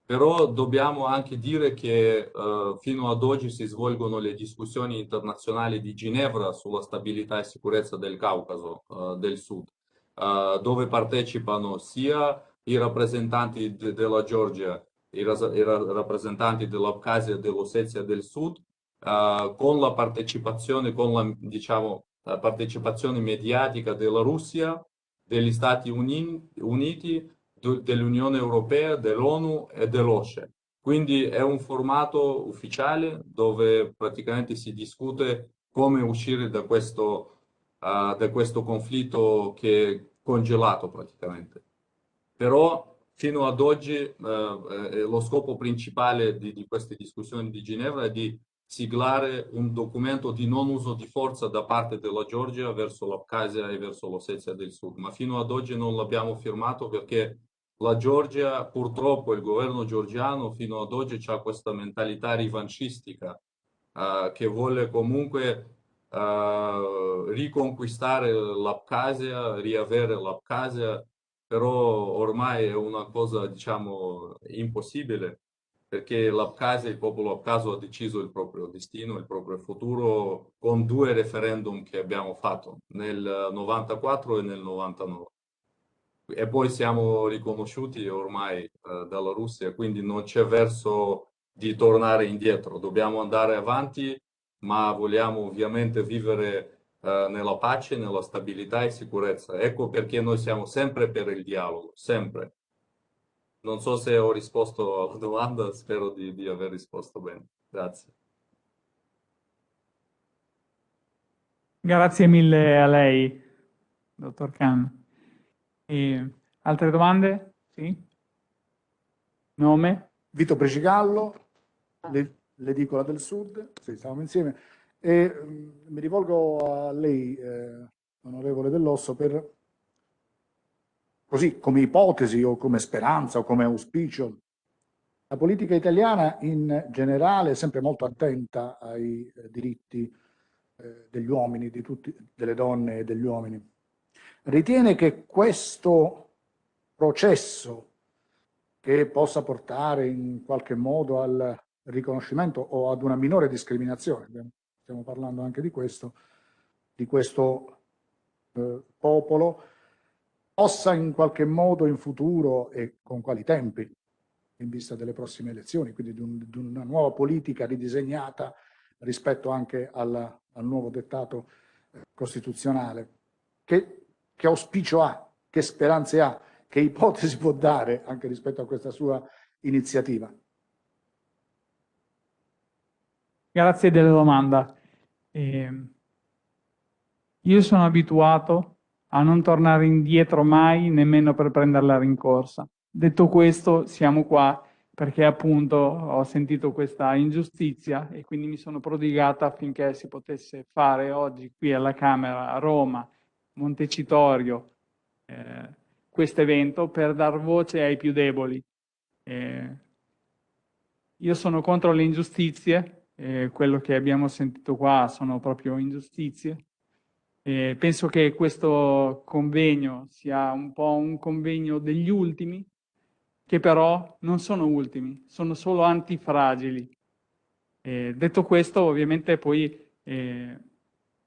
Però dobbiamo anche dire che fino ad oggi si svolgono le discussioni internazionali di Ginevra sulla stabilità e sicurezza del Caucaso del Sud, dove partecipano sia i rappresentanti della Georgia, i rappresentanti dell'Abkhazia e dell'Ossetia del Sud, con la partecipazione, diciamo, la partecipazione mediatica della Russia, degli Stati Uniti, dell'Unione Europea, dell'ONU e dell'OSCE. Quindi è un formato ufficiale dove praticamente si discute come uscire da questo conflitto che è congelato praticamente. Però fino ad oggi lo scopo principale di queste discussioni di Ginevra è di siglare un documento di non uso di forza da parte della Georgia verso l'Abkhazia e verso l'Ossetia del Sud, ma fino ad oggi non l'abbiamo firmato perché la Georgia, purtroppo il governo georgiano fino ad oggi ha questa mentalità rivanchistica che vuole comunque riconquistare l'Abkhazia, riavere l'Abkhazia, però ormai è una cosa, diciamo, impossibile, perché l'Abkhazia, il popolo abkhazo ha deciso il proprio destino, il proprio futuro con 2 referendum che abbiamo fatto, nel 94 e nel 99. E poi siamo riconosciuti ormai dalla Russia, quindi non c'è verso di tornare indietro, dobbiamo andare avanti, ma vogliamo ovviamente vivere nella pace, nella stabilità e sicurezza. Ecco perché noi siamo sempre per il dialogo, sempre. Non so se ho risposto alla domanda, spero di aver risposto bene. Grazie. Grazie mille a lei, dottor Khan. Altre domande? Sì? Nome? Vito Bricigallo, l'Edicola del Sud, sì, stavamo insieme, e mi rivolgo a lei, onorevole Dell'Osso, per, così come ipotesi o come speranza o come auspicio. La politica italiana in generale è sempre molto attenta ai diritti degli uomini, di tutti, delle donne e degli uomini. Ritiene che questo processo, che possa portare in qualche modo al riconoscimento o ad una minore discriminazione, stiamo parlando anche di questo popolo, possa in qualche modo in futuro e con quali tempi, in vista delle prossime elezioni, quindi di una nuova politica ridisegnata rispetto anche al nuovo dettato costituzionale. Che auspicio ha? Che speranze ha? Che ipotesi può dare anche rispetto a questa sua iniziativa? Grazie della domanda. Io sono abituato a non tornare indietro mai, nemmeno per prendere la rincorsa. Detto questo, siamo qua perché appunto ho sentito questa ingiustizia e quindi mi sono prodigata affinché si potesse fare oggi qui alla Camera a Roma, Montecitorio, questo evento per dar voce ai più deboli. Io sono contro le ingiustizie, quello che abbiamo sentito qua sono proprio ingiustizie. Penso che questo convegno sia un po' un convegno degli ultimi, che però non sono ultimi, sono solo antifragili. Detto questo, ovviamente poi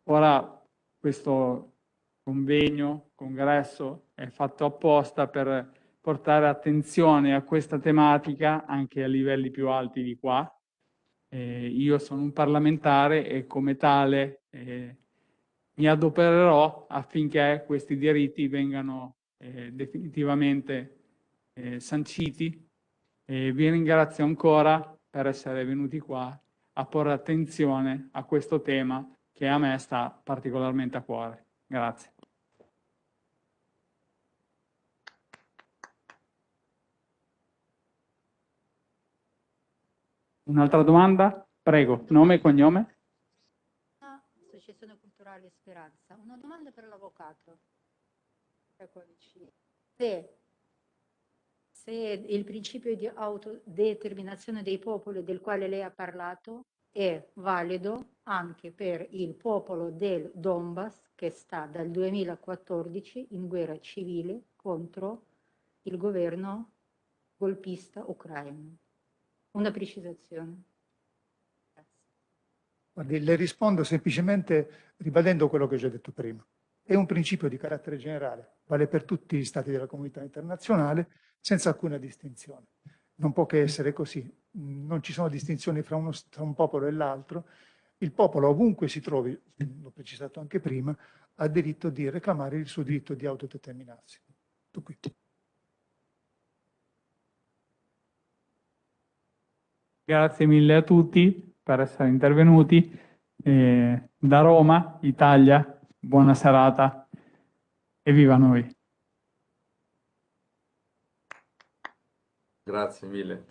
ora questo convegno, congresso è fatto apposta per portare attenzione a questa tematica anche a livelli più alti di qua. Io sono un parlamentare e come tale mi adopererò affinché questi diritti vengano definitivamente sanciti. Vi ringrazio ancora per essere venuti qua a porre attenzione a questo tema che a me sta particolarmente a cuore. Grazie. Un'altra domanda? Prego, nome e cognome? Associazione Culturale Speranza. Una domanda per l'avvocato. Se il principio di autodeterminazione dei popoli del quale lei ha parlato è valido anche per il popolo del Donbass che sta dal 2014 in guerra civile contro il governo golpista ucraino. Una precisazione. Guardi, le rispondo semplicemente ribadendo quello che ho già detto prima. È un principio di carattere generale, vale per tutti gli stati della comunità internazionale, senza alcuna distinzione. Non può che essere così. Non ci sono distinzioni fra un popolo e l'altro. Il popolo, ovunque si trovi, l'ho precisato anche prima, ha diritto di reclamare il suo diritto di autodeterminarsi. Tutto qui. Grazie mille a tutti per essere intervenuti. Da Roma, Italia, buona serata e viva noi. Grazie mille.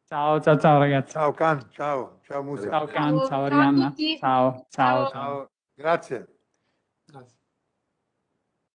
Ciao ragazzi. Ciao Can, ciao Musa. Ciao Can, ciao Ciao a Arianna. tutti. Ciao. Ciao, grazie.